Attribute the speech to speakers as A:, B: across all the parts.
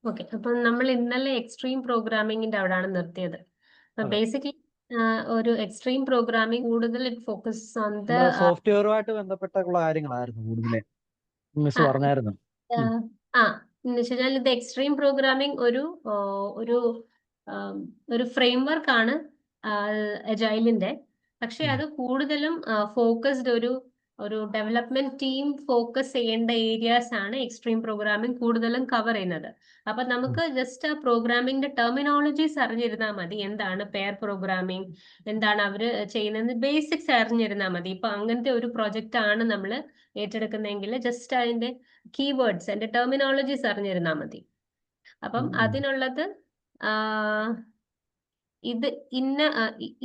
A: Okay, അപ്പം നമ്മൾ ഇന്നലെ എക്സ്ട്രീം പ്രോഗ്രാമിങ്ങിന്റെ അവിടെയാണ് നിർത്തിയത്.
B: അതെ.
A: ബേസിക്കലി ഒരു എക്സ്ട്രീം പ്രോഗ്രാമിംഗ് കൂടുതൽ ഇറ്റ് ഫോക്കസ് ഓൺ ദ
B: നമ്മുടെ സോഫ്റ്റ്വെയറുമായിട്ട് ബന്ധപ്പെട്ടുള്ള കാര്യങ്ങളായിരുന്നു കൂടുതൽ മിസ് പറഞ്ഞായിരുന്നു.
A: ആ എന്ന് വെച്ച് കഴിഞ്ഞാൽ ഇത് എക്സ്ട്രീം പ്രോഗ്രാമിംഗ് ഒരു ഒരു ഫ്രെയിംവർക്ക് ആണ് അജൈലിന്റെ. പക്ഷെ അത് കൂടുതലും ഫോക്കസ്ഡ് ഒരു ഡെവലപ്മെന്റ് ടീം ഫോക്കസ് ചെയ്യേണ്ട ഏരിയാസ് ആണ് എക്സ്ട്രീം പ്രോഗ്രാമിംഗ് കൂടുതലും കവർ ചെയ്യുന്നത്. അപ്പൊ നമുക്ക് ജസ്റ്റ് ആ പ്രോഗ്രാമിംഗിന്റെ ടെർമിനോളജീസ് അറിഞ്ഞിരുന്നാൽ മതി. എന്താണ് പെയർ പ്രോഗ്രാമിംഗ്, എന്താണ് അവര് ചെയ്യുന്നത്, ബേസിക്സ് അറിഞ്ഞിരുന്നാൽ മതി. ഇപ്പൊ അങ്ങനത്തെ ഒരു പ്രൊജക്റ്റ് ആണ് നമ്മൾ ഏറ്റെടുക്കുന്നതെങ്കിൽ ജസ്റ്റ് അതിന്റെ കീവേഡ്സ്, അതിന്റെ ടെർമിനോളജീസ് അറിഞ്ഞിരുന്നാൽ മതി. അപ്പം അതിനുള്ളത് ഇത്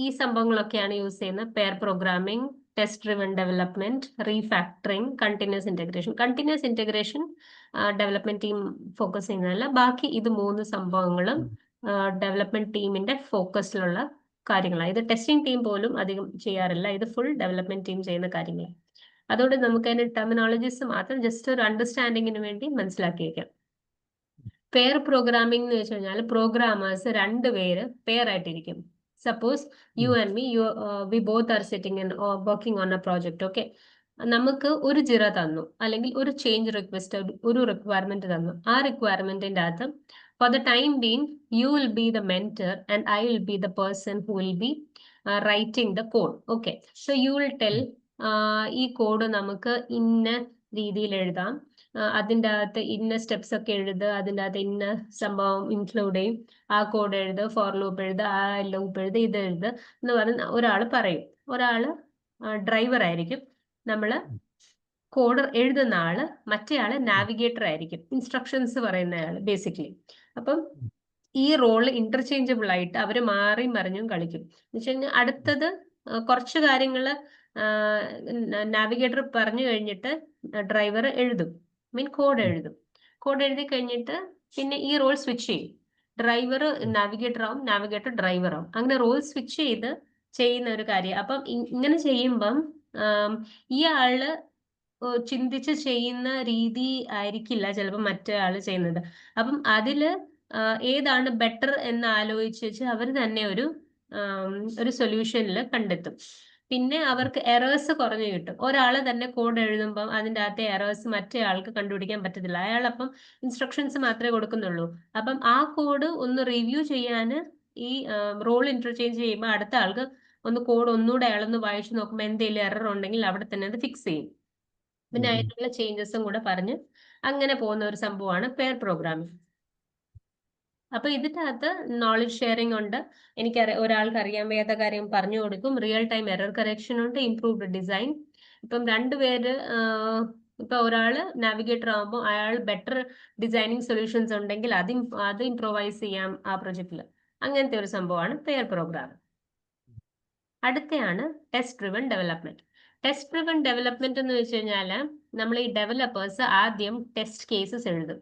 A: ഈ സംഭവങ്ങളൊക്കെയാണ് യൂസ് ചെയ്യുന്നത്. Pair programming, test driven development, refactoring, continuous integration. Continuous integration development team focus ചെയ്യുന്നതല്ല. ബാക്കി ഇത് 3 സംഭവങ്ങളും ഡെവലപ്മെന്റ് ടീമിന്റെ ഫോക്കസിലുള്ള കാര്യങ്ങളാണ്. ഇത് ടെസ്റ്റിംഗ് ടീം പോലും അധികം ചെയ്യാറില്ല. ഇത് ഫുൾ ഡെവലപ്മെന്റ് ടീം ചെയ്യുന്ന കാര്യങ്ങളാണ്. അതുകൊണ്ട് നമുക്ക് അതിന്റെ ടെർമിനോളജീസ് മാത്രം ജസ്റ്റ് ഒരു അണ്ടർസ്റ്റാൻഡിങ്ങിന് വേണ്ടി മനസ്സിലാക്കി വെക്കാം. പെയർ പ്രോഗ്രാമിംഗ് എന്ന് വെച്ച് കഴിഞ്ഞാൽ പ്രോഗ്രാമേഴ്സ് 2 പേര് പെയർ ആയിട്ടിരിക്കും. Suppose you and me, we both are sitting in working on a project. Okay, നമുക്ക് ഒരു ജിറ തന്നു, അല്ലെങ്കിൽ ഒരു ചേഞ്ച് റിക്വസ്റ്റ്, ഒരു റിക്വയർമെന്റ് തന്നു. ആ റിക്വയർമെന്റിന്റെ അകത്ത് for the time being you will be the mentor and I will be the person who will be writing the code. Okay, so you will tell ഈ കോഡ് നമുക്ക് ഇന്ന രീതിയിൽ എഴുതാം, അതിൻ്റെ അകത്ത് ഇന്ന സ്റ്റെപ്സ് ഒക്കെ എഴുതുക, അതിൻ്റെ അകത്ത് ഇന്ന സംഭവം ഇൻക്ലൂഡ് ചെയ്യും, ആ കോഡ് എഴുതുക, ഫോർ ലൂപ്പ് എഴുതുക, ആ ലൂപ്പ് എഴുതുക, ഇത് എഴുതുക എന്ന് പറഞ്ഞ് ഒരാൾ പറയും. ഒരാൾ ഡ്രൈവർ ആയിരിക്കും, നമ്മൾ കോഡർ എഴുതുന്ന ആള്, മറ്റേ ആള് നാവിഗേറ്റർ ആയിരിക്കും, ഇൻസ്ട്രക്ഷൻസ് പറയുന്ന ആള് ബേസിക്കലി. അപ്പം ഈ റോള് ഇന്റർചേഞ്ചബിൾ ആയിട്ട് അവർ മാറി മറിഞ്ഞും കളിക്കും. എന്ന് വെച്ച് കഴിഞ്ഞാൽ അടുത്തത് കുറച്ച് കാര്യങ്ങള് നാവിഗേറ്റർ പറഞ്ഞു കഴിഞ്ഞിട്ട് ഡ്രൈവർ എഴുതും, കോഡ് എഴുതും. കോഡ് എഴുതി കഴിഞ്ഞിട്ട് പിന്നെ ഈ റോൾ സ്വിച്ച് ചെയ്യും. ഡ്രൈവർ നാവിഗേറ്റർ ആവും, നാവിഗേറ്റർ ഡ്രൈവർ ആവും. അങ്ങനെ റോൾ സ്വിച്ച് ചെയ്ത് ചെയ്യുന്ന ഒരു കാര്യം. അപ്പം ഇങ്ങനെ ചെയ്യുമ്പം ഈ ആള് ചിന്തിച്ച് ചെയ്യുന്ന രീതി ആയിരിക്കില്ല ചിലപ്പോൾ മറ്റേ ആള് ചെയ്യുന്നത്. അപ്പം അതില് ഏതാണ് ബെറ്റർ എന്ന് ആലോചിച്ച് വെച്ച് അവർ തന്നെ ഒരു സൊല്യൂഷനിൽ കണ്ടെത്തും. പിന്നെ അവർക്ക് എറേഴ്സ് കുറഞ്ഞു കിട്ടും. ഒരാൾ തന്നെ കോഡ് എഴുതുമ്പം അതിൻ്റെ അകത്തെ എറേഴ്സ് മറ്റേ ആൾക്ക് കണ്ടുപിടിക്കാൻ പറ്റത്തില്ല. അയാൾ അപ്പം ഇൻസ്ട്രക്ഷൻസ് മാത്രമേ കൊടുക്കുന്നുള്ളൂ. അപ്പം ആ കോഡ് ഒന്ന് റിവ്യൂ ചെയ്യാൻ ഈ റോൾ ഇന്റർചേഞ്ച് ചെയ്യുമ്പോൾ അടുത്ത ആൾക്ക് ഒന്ന് കോഡ് ഒന്നുകൂടെ അയാളൊന്ന് വായിച്ചു നോക്കുമ്പോൾ എന്തെങ്കിലും എറർ ഉണ്ടെങ്കിൽ അവിടെ തന്നെ അത് ഫിക്സ് ചെയ്യും. പിന്നെ അതിനുള്ള ചേഞ്ചസും കൂടെ പറഞ്ഞ് അങ്ങനെ പോകുന്ന ഒരു സംഭവമാണ് പെയർ പ്രോഗ്രാമിംഗ്. അപ്പൊ ഇതിന്റെ അകത്ത് നോളജ് ഷെയറിംഗ് ഉണ്ട്. ഒരാൾക്ക് അറിയാൻ വയ്യാത്ത കാര്യം പറഞ്ഞു കൊടുക്കും. റിയൽ ടൈം എറർ കറക്ഷൻ ഉണ്ട്, ഇംപ്രൂവ്ഡ് ഡിസൈൻ. ഇപ്പം 2 പേര് ഇപ്പൊ ഒരാള് നാവിഗേറ്റർ ആകുമ്പോൾ അയാൾ ബെറ്റർ ഡിസൈനിങ് സൊല്യൂഷൻസ് ഉണ്ടെങ്കിൽ അത് ഇംപ്രൂവൈസ് ചെയ്യാം ആ പ്രൊജക്റ്റിൽ. അങ്ങനത്തെ ഒരു സംഭവമാണ് പെയർ പ്രോഗ്രാം. അടുത്തയാണ് test driven development. Test driven development എന്ന് വെച്ച് കഴിഞ്ഞാൽ നമ്മൾ ഈ ഡെവലപ്പേഴ്സ് ആദ്യം ടെസ്റ്റ് കേസസ് എഴുതും.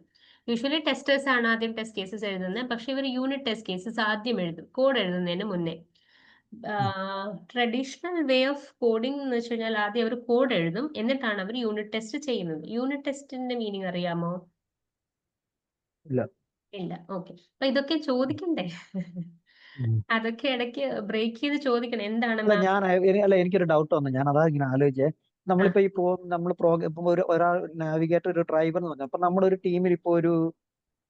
A: യൂഷ്വലി ടെസ്റ്റേഴ്സ് ആണ് ആദ്യം ടെസ്റ്റ് കേസസ് എഴുതുന്നത്. പക്ഷെ ഇവർ യൂണിറ്റ് ടെസ്റ്റ് കേസസ് ആദ്യം എഴുതും കോഡ് എഴുതുന്നതിന് മുന്നേ. ട്രഡീഷണൽ വേ ഓഫ് കോഡിംഗ് എന്ന് വെച്ച് കഴിഞ്ഞാൽ ആദ്യം അവർ കോഡ് എഴുതും, എന്നിട്ടാണ് അവർ യൂണിറ്റ് ടെസ്റ്റ് ചെയ്യുന്നത്. യൂണിറ്റ് ടെസ്റ്റിന്റെ മീനിങ് അറിയാമോ?
B: ഇല്ല.
A: ഇല്ല. ഓക്കെ, അപ്പൊ ഇതൊക്കെ ചോദിക്കണ്ടേ? അതൊക്കെ ഇടയ്ക്ക് ബ്രേക്ക് ചെയ്ത് ചോദിക്കണം. എന്താണ്
B: എനിക്കൊരു ഡൗട്ട് വന്നു. ഞാൻ അതാ ഇങ്ങനെ ആലോചിച്ചേ. നമ്മളിപ്പോ നമ്മൾ ഒരാൾ നാവിഗേറ്റർ, ഒരു ഡ്രൈവർ എന്ന് പറഞ്ഞു. അപ്പൊ നമ്മളൊരു ടീമിൽ ഇപ്പോ ഒരു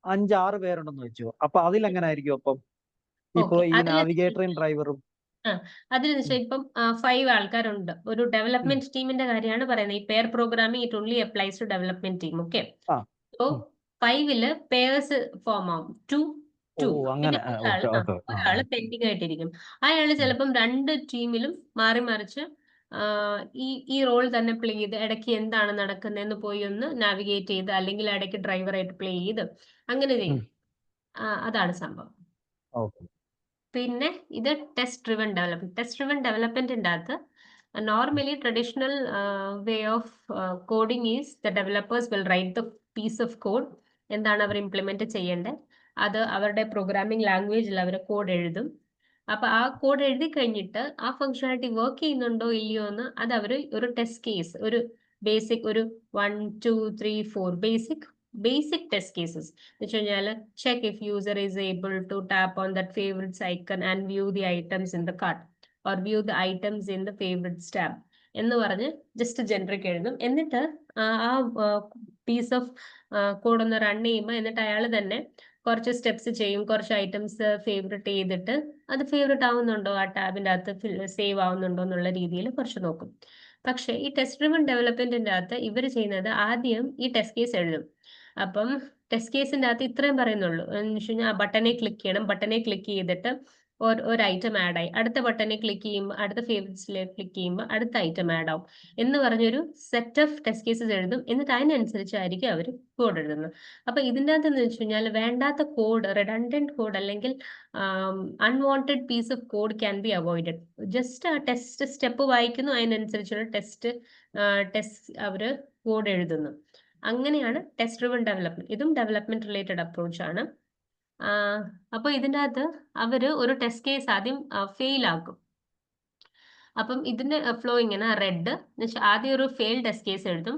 B: 5-6 പേരുണ്ടെന്ന് വെച്ചു. അപ്പൊ അതിലെങ്ങനായിരിക്കും അപ്പം ഇപ്പൊ ഈ നാവിഗേറ്ററും ഡ്രൈവറും?
A: അതിൽ ഇപ്പം 5 ആൾക്കാരുണ്ട്. ഒരു ഡെവലപ്മെന്റ് ടീമിന്റെ കാര്യമാണ് പറയുന്നത്. ഈ pair programming it only applies to development team. Okay, so 5 pairs form ആവും. 2 പിന്നെ ഒരാള് പെൻഡിങ് ആയിട്ടിരിക്കും. അയാള് ചിലപ്പം 2 ടീമിലും മാറി മറിച്ച് ഈ റോൾ തന്നെ പ്ലേ ചെയ്ത് ഇടയ്ക്ക് എന്താണ് നടക്കുന്നതെന്ന് പോയി ഒന്ന് നാവിഗേറ്റ് ചെയ്ത്, അല്ലെങ്കിൽ ഇടയ്ക്ക് ഡ്രൈവറായിട്ട് പ്ലേ ചെയ്ത് അങ്ങനെ ചെയ്യും. അതാണ് സംഭവം. പിന്നെ ഇത് test driven development. Test driven ഡെവലപ്മെന്റിന്റെ അകത്ത് normally traditional way of coding is the developers will write the piece of code. എന്താണ് അവർ ഇംപ്ലിമെന്റ് ചെയ്യേണ്ടത്, അത് അവരുടെ പ്രോഗ്രാമിംഗ് ലാംഗ്വേജിൽ അവർ കോഡ് എഴുതും. അപ്പൊ ആ കോഡ് എഴുതി കഴിഞ്ഞിട്ട് ആ ഫംഗ്ഷനാലിറ്റി വർക്ക് ചെയ്യുന്നുണ്ടോ ഇല്ലയോ എന്ന് അത് അവർ ഒരു ടെസ്റ്റ് കേസ്, ഒരു ബേസിക് ഒരു 1 2 3 4 ബേസിക് ബേസിക് ടെസ്റ്റ് കേസസ് എന്ന് വെച്ച് കഴിഞ്ഞാൽ check if user is able to tap on that favourites icon and view the items in the cart or view the items in the favourites tab എന്ന് പറഞ്ഞ് just generic എഴുതും. എന്നിട്ട് ആ piece of code ഒന്ന് run ചെയ്യുമ്പോൾ എന്നിട്ട് അയാൾ തന്നെ കുറച്ച് സ്റ്റെപ്സ് ചെയ്യും, കുറച്ച് ഐറ്റംസ് ഫേവറേറ്റ് ചെയ്തിട്ട് അത് ഫേവറേറ്റ് ആവുന്നുണ്ടോ, ആ ടാബിൻ്റെ അകത്ത് സേവ് ആവുന്നുണ്ടോ എന്നുള്ള രീതിയിൽ കുറച്ച് നോക്കും. പക്ഷേ ഈ ടെസ്റ്റ് ഡ്രിവൺ ഡെവലപ്മെന്റിന്റെ അകത്ത് ഇവർ ചെയ്യുന്നത് ആദ്യം ഈ ടെസ്റ്റ് കേസ് എഴുതും. അപ്പം ടെസ്റ്റ് കേസിന്റെ അകത്ത് ഇത്രയും പറയുന്നുള്ളൂ എന്ന് വെച്ച് കഴിഞ്ഞാൽ ബട്ടനെ ക്ലിക്ക് ചെയ്യണം, ബട്ടനെ ക്ലിക്ക് ചെയ്തിട്ട് ഒരു ഐറ്റം ആഡ് ആയി, അടുത്ത ബട്ടനെ ക്ലിക്ക് ചെയ്യുമ്പോൾ അടുത്ത ഫേവറേറ്റ്സിലേക്ക് ക്ലിക്ക് ചെയ്യുമ്പോൾ അടുത്ത ഐറ്റം ആഡ് ആവും എന്ന് പറഞ്ഞൊരു സെറ്റ് ഓഫ് ടെസ്റ്റ് കേസസ് എഴുതും. എന്നിട്ട് അതിനനുസരിച്ചായിരിക്കും അവർ കോഡ് എഴുതുന്നത്. അപ്പൊ ഇതിൻ്റെ അകത്ത് എന്ന് വെച്ച് കഴിഞ്ഞാൽ വേണ്ടാത്ത കോഡ്, റിഡണ്ടന്റ് കോഡ് അല്ലെങ്കിൽ unwanted piece of code can be avoided. Just ആ ടെസ്റ്റ് സ്റ്റെപ്പ് വായിക്കുന്നു, അതിനനുസരിച്ചുള്ള ടെസ്റ്റ് അവർ കോഡ് എഴുതുന്നു. അങ്ങനെയാണ് ടെസ്റ്റ് ഡ്രിവൺ ഡെവലപ്മെന്റ്. ഇതും ഡെവലപ്മെന്റ് റിലേറ്റഡ് അപ്രോച്ച് ആണ്. അപ്പോൾ ഇതിൻ്റെ അകത്ത് അവർ ഒരു ടെസ്റ്റ് കേസ് ആദ്യം ഫെയിൽ ആക്കും. അപ്പം ഇതിന്റെ ഫ്ലോ ഇങ്ങനെ റെഡ് എന്ന് വെച്ചാൽ ആദ്യം ഒരു ഫെയിൽ ടെസ്റ്റ് കേസ് എഴുതും,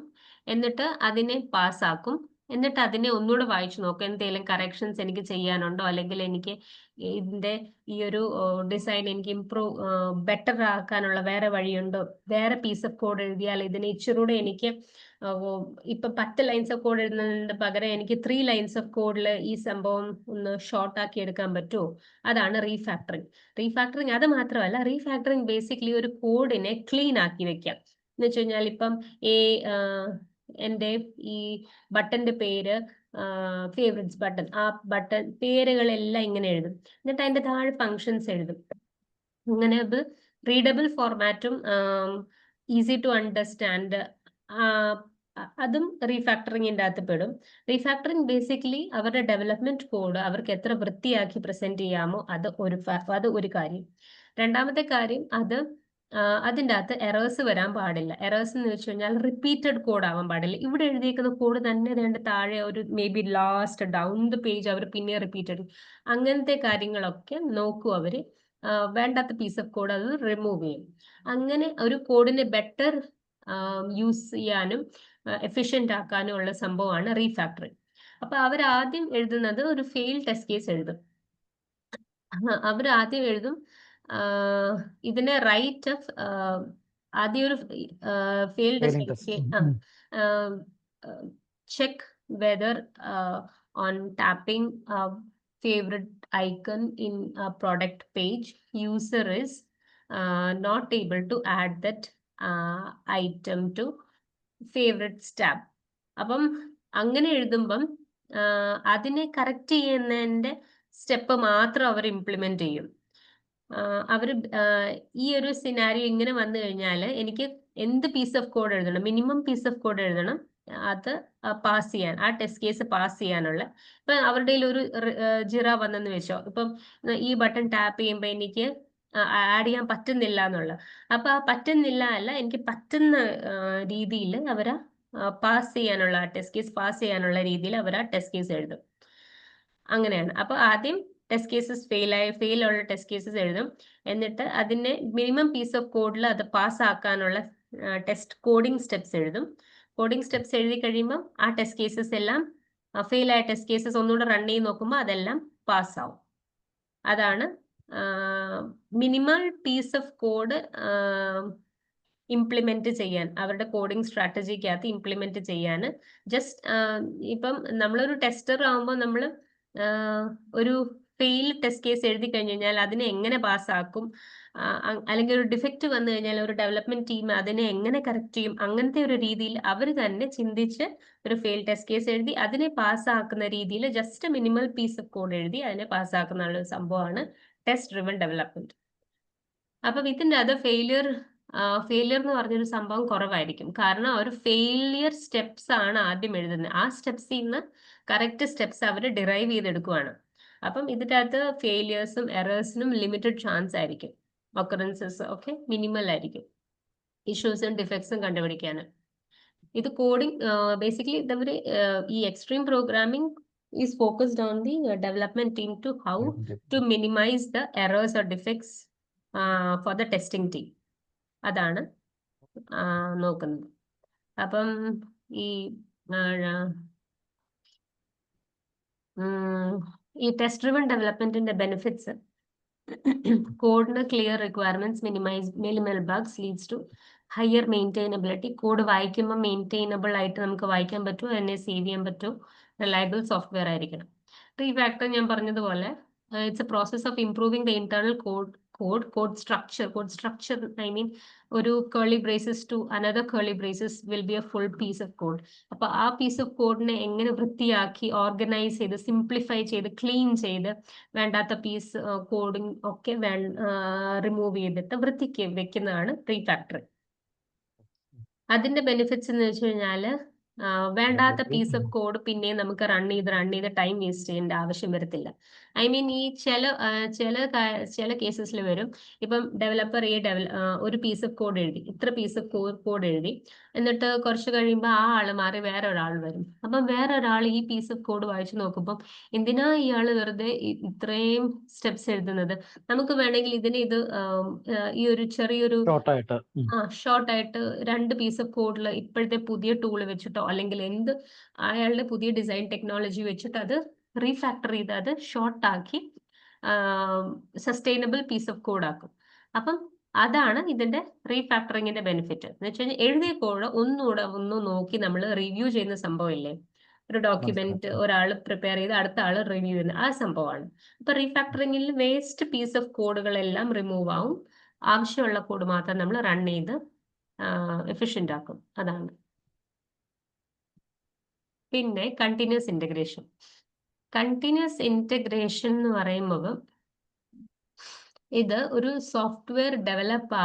A: എന്നിട്ട് അതിനെ പാസ്സാക്കും, എന്നിട്ട് അതിനെ ഒന്നുകൂടെ വായിച്ചു നോക്കും എന്തെങ്കിലും കറക്ഷൻസ് എനിക്ക് ചെയ്യാനുണ്ടോ, അല്ലെങ്കിൽ എനിക്ക് ഇതിന്റെ ഈ ഒരു ഡിസൈൻ എനിക്ക് ബെറ്റർ ആക്കാനുള്ള വേറെ വഴിയുണ്ടോ, വേറെ പീസ് ഓഫ് കോഡ് എഴുതിയാൽ ഇതിനെ ഇച്ചിരൂടെ എനിക്ക് ഇപ്പൊ 10 ലൈൻസ് ഓഫ് കോഡ് എഴുതുന്നതിന് പകരം എനിക്ക് 3 ലൈൻസ് ഓഫ് കോഡിൽ ഈ സംഭവം ഒന്ന് ഷോർട്ട് ആക്കി എടുക്കാൻ പറ്റുമോ. അതാണ് റീഫാക്ടറിങ്. റീഫാക്ടറിങ് അത് മാത്രമല്ല, റീഫാക്ടറിങ് ബേസിക്കലി ഒരു കോഡിനെ ക്ലീൻ ആക്കി വെക്കാം. എന്ന് വെച്ച് കഴിഞ്ഞാൽ ഇപ്പം എൻ്റെ ഈ ബട്ടന്റെ പേര് ഫേവറേറ്റ്സ് ബട്ടൺ, ആ ബട്ടൺ പേരുകളെല്ലാം ഇങ്ങനെ എഴുതും, എന്നിട്ട് അതിന്റെ താഴെ ഫങ്ഷൻസ് എഴുതും. അങ്ങനെ അത് റീഡബിൾ ഫോർമാറ്റും ഈസി ടു അണ്ടർസ്റ്റാൻഡ്, അതും റീഫാക്ടറിങ്ങിൻ്റെ അകത്ത് പെടും. റീഫാക്ടറിങ് ബേസിക്കലി അവരുടെ ഡെവലപ്മെന്റ് കോഡ് അവർക്ക് എത്ര വൃത്തിയാക്കി പ്രസന്റ് ചെയ്യാമോ അത് ഒരു കാര്യം. രണ്ടാമത്തെ കാര്യം, അതിൻ്റെ അകത്ത് എറേഴ്സ് വരാൻ പാടില്ല. എറേഴ്സ് എന്ന് വെച്ച് കഴിഞ്ഞാൽ റിപ്പീറ്റഡ് കോഡ് ആവാൻ പാടില്ല. ഇവിടെ എഴുതിയേക്കുന്ന കോഡ് തന്നെ വേണ്ട താഴെ ഒരു maybe last down the page അവർ പിന്നെ റിപ്പീറ്റഡ്, അങ്ങനത്തെ കാര്യങ്ങളൊക്കെ നോക്കും അവർ. വേണ്ടാത്ത പീസ് ഓഫ് കോഡ് അത് റിമൂവ് ചെയ്യും. അങ്ങനെ ഒരു കോഡിനെ ബെറ്റർ യൂസ് ചെയ്യാനും എഫിഷ്യന്റ് ആക്കാനും ഉള്ള സംഭവമാണ് റീഫാക്ടറിങ്. അപ്പൊ അവരാദ്യം എഴുതുന്നത് ഒരു ഫെയിൽ ടെസ്റ്റ് കേസ് എഴുതും. അവരാദ്യം എഴുതും ഇതിനെ റൈറ്റ് ഓഫ് ആദ്യം ഒരു fail test check whether on tapping favorite icon in a product page, user is not able to add that item to favorites tab. അപ്പം അങ്ങനെ എഴുതുമ്പം അതിനെ കറക്റ്റ് ചെയ്യുന്നതിൻ്റെ സ്റ്റെപ്പ് മാത്രം അവർ ഇംപ്ലിമെന്റ് ചെയ്യും. അവർ ഈ ഒരു സിനാരിയോ ഇങ്ങനെ വന്നു കഴിഞ്ഞാൽ എനിക്ക് എന്ത് പീസ് ഓഫ് കോഡ് എഴുതണം, മിനിമം പീസ് ഓഫ് കോഡ് എഴുതണം, അത് പാസ് ചെയ്യാൻ, ആ ടെസ്റ്റ് കേസ് പാസ് ചെയ്യാനുള്ള. ഇപ്പം അവരുടെ ഒരു ജിറ വന്നെന്ന് വെച്ചോ, ഇപ്പം ഈ ബട്ടൺ ടാപ്പ് ചെയ്യുമ്പോൾ എനിക്ക് ആഡ് ചെയ്യാൻ പറ്റുന്നില്ല എന്നുള്ള, അപ്പൊ ആ പറ്റുന്നില്ല അല്ല, എനിക്ക് പറ്റുന്ന രീതിയിൽ അവരാ പാസ് ചെയ്യാനുള്ള, ടെസ്റ്റ് കേസ് പാസ് ചെയ്യാനുള്ള രീതിയിൽ അവർ ആ ടെസ്റ്റ് കേസ് എഴുതും. അങ്ങനെയാണ്. അപ്പൊ ആദ്യം ടെസ്റ്റ് കേസസ് ഫെയിലുള്ള ടെസ്റ്റ് കേസസ് എഴുതും, എന്നിട്ട് അതിനെ മിനിമം പീസ് ഓഫ് കോഡിൽ അത് പാസ് ആക്കാനുള്ള ടെസ്റ്റ് കോഡിംഗ് സ്റ്റെപ്സ് എഴുതും. കോഡിംഗ് സ്റ്റെപ്സ് എഴുതി കഴിയുമ്പോൾ ആ ടെസ്റ്റ് കേസസ് എല്ലാം, ഫെയിലായ ടെസ്റ്റ് കേസസ് ഒന്നുകൂടെ റൺ ചെയ്ത് നോക്കുമ്പോൾ അതെല്ലാം പാസ്സാവും. അതാണ് minimum piece of code implement ചെയ്യാൻ, അവരുടെ കോഡിംഗ് സ്ട്രാറ്റജിക്കകത്ത് ഇംപ്ലിമെന്റ് ചെയ്യാൻ. ജസ്റ്റ് ഇപ്പം നമ്മളൊരു ടെസ്റ്റർ ആകുമ്പോൾ നമ്മൾ ഒരു ഫെയിൽ ടെസ്റ്റ് കേസ് എഴുതി കഴിഞ്ഞു കഴിഞ്ഞാൽ അതിനെ എങ്ങനെ പാസ്സാക്കും, അല്ലെങ്കിൽ ഒരു ഡിഫക്റ്റ് വന്നു കഴിഞ്ഞാൽ ഒരു ഡെവലപ്മെന്റ് ടീം അതിനെ എങ്ങനെ കറക്റ്റ് ചെയ്യും, അങ്ങനത്തെ ഒരു രീതിയിൽ അവർ തന്നെ ചിന്തിച്ച് ഒരു ഫെയിൽ ടെസ്റ്റ് കേസ് എഴുതി അതിനെ പാസ്സാക്കുന്ന രീതിയിൽ just minimal piece of code എഴുതി അതിനെ പാസ്സാക്കുന്ന ഒരു സംഭവമാണ് ടെസ്റ്റ് ഡ്രിവൺ ഡെവലപ്മെന്റ്. അപ്പം ഇതിൻ്റെ അത് ഫെയിലിയർ എന്ന് പറഞ്ഞൊരു സംഭവം കുറവായിരിക്കും. കാരണം ഒരു ഫെയിലിയർ സ്റ്റെപ്സ് ആണ് ആദ്യം എഴുതുന്നത്. ആ സ്റ്റെപ്സിൽ നിന്ന് കറക്റ്റ് സ്റ്റെപ്സ് അവർ ഡിറൈവ് ചെയ്തെടുക്കുവാണ്. അപ്പം ഇതിൻ്റെ അകത്ത് ഫെയിലിയേഴ്സും എറേഴ്സിനും ലിമിറ്റഡ് ചാൻസ് ആയിരിക്കും, ഒക്കറൻസസ് ഒക്കെ മിനിമൽ ആയിരിക്കും, ഇഷ്യൂസും ഡിഫക്ട്സും കണ്ടുപിടിക്കാൻ. ഇത് കോഡിംഗ് ബേസിക്കലി ഈ extreme programming is focused on the development team to how to minimise the errors or defects for the testing team. അതാണ് നോക്കുന്നത്. അപ്പം ഈ ഈ ടെസ്റ്റ് ഡ്രിവൺ ഡെവലപ്മെന്റിന്റെ ബെനിഫിറ്റ്സ് കോഡിന് clear requirements, minimal bugs, leads to higher maintainability. Code വായിക്കുമ്പോൾ maintainable ആയിട്ട് നമുക്ക് വായിക്കാൻ പറ്റുമോ, അതിനെ സേവ് ചെയ്യാൻ പറ്റുമോ, റിലയബിൾ സോഫ്റ്റ്വെയർ ആയിരിക്കണം. റീഫാക്ടർ ഞാൻ പറഞ്ഞതുപോലെ it's a process of improving the internal code structure. I mean ഒരു curly braces to another curly braces will be a full piece of code. അപ്പൊ ആ പീസ് ഓഫ് കോഡിനെ എങ്ങനെ വൃത്തിയാക്കി ഓർഗനൈസ് ചെയ്ത് സിംപ്ലിഫൈ ചെയ്ത് ക്ലീൻ ചെയ്ത് വേണ്ടാത്ത പീസ് കോഡിങ് ഒക്കെ റിമൂവ് ചെയ്തിട്ട് വൃത്തിക്ക് വെക്കുന്നതാണ് റീഫാക്ടറിങ്. അതിന്റെ ബെനിഫിറ്റ്സ് എന്ന് വെച്ച് കഴിഞ്ഞാല് വേണ്ടാത്ത പീസ് ഓഫ് കോഡ് പിന്നെ നമുക്ക് റൺ ചെയ്ത് ടൈം വേസ്റ്റ് ചെയ്യേണ്ട ആവശ്യം വരത്തില്ല. ഐ മീൻ ഈ ചില കേസസിൽ വരും, ഇപ്പം ഡെവലപ്പർ ഒരു പീസ് ഓഫ് കോഡ് എഴുതി, ഇത്ര പീസ് ഓഫ് കോഡ് എഴുതി, എന്നിട്ട് കുറച്ച് കഴിയുമ്പോൾ ആ ആള് മാറി വേറെ ഒരാൾ വരും. അപ്പം വേറെ ഒരാൾ ഈ പീസ് ഓഫ് കോഡ് വായിച്ചു നോക്കുമ്പോൾ എന്തിനാ ഇയാള് വെറുതെ ഇത്രയും സ്റ്റെപ്സ് എഴുതുന്നത്, നമുക്ക് വേണമെങ്കിൽ ഈ ഒരു ചെറിയൊരു ഷോർട്ടായിട്ട് 2 പീസ് ഓഫ് കോഡിൽ ഇപ്പോഴത്തെ പുതിയ ടൂൾ വെച്ചിട്ടോ അല്ലെങ്കിൽ അയാളുടെ പുതിയ ഡിസൈൻ ടെക്നോളജി വെച്ചിട്ട് അത് റീഫാക്ടർ ചെയ്ത് അത് ഷോർട്ടാക്കി സസ്റ്റൈനബിൾ പീസ് ഓഫ് കോഡ് ആക്കും. അപ്പം അതാണ് ഇതിന്റെ റീഫാക്ടറിങ്ങിന്റെ ബെനിഫിറ്റ് എന്ന് വെച്ച് കഴിഞ്ഞാൽ എഴുതിയ കോഡ് ഒന്നുകൂടെ നോക്കി നമ്മൾ റിവ്യൂ ചെയ്യുന്ന സംഭവമില്ലേ, ഒരു ഡോക്യുമെന്റ് ഒരാൾ പ്രിപ്പയർ ചെയ്ത് അടുത്ത ആൾ റിവ്യൂ ചെയ്യുന്ന ആ സംഭവമാണ്. അപ്പൊ റീഫാക്ടറിങ്ങിൽ വേസ്റ്റ് പീസ് ഓഫ് കോഡുകളെല്ലാം റിമൂവ് ആവും, ആവശ്യമുള്ള കോഡ് മാത്രം നമ്മൾ റൺ ചെയ്ത് എഫിഷ്യന്റ് ആക്കും. അതാണ്. പിന്നെ കണ്ടിന്യൂസ് ഇന്റഗ്രേഷൻ. എന്ന് പറയുമ്പോൾ ഇത് ഒരു സോഫ്റ്റ്വെയർ ഡെവലപ്പ്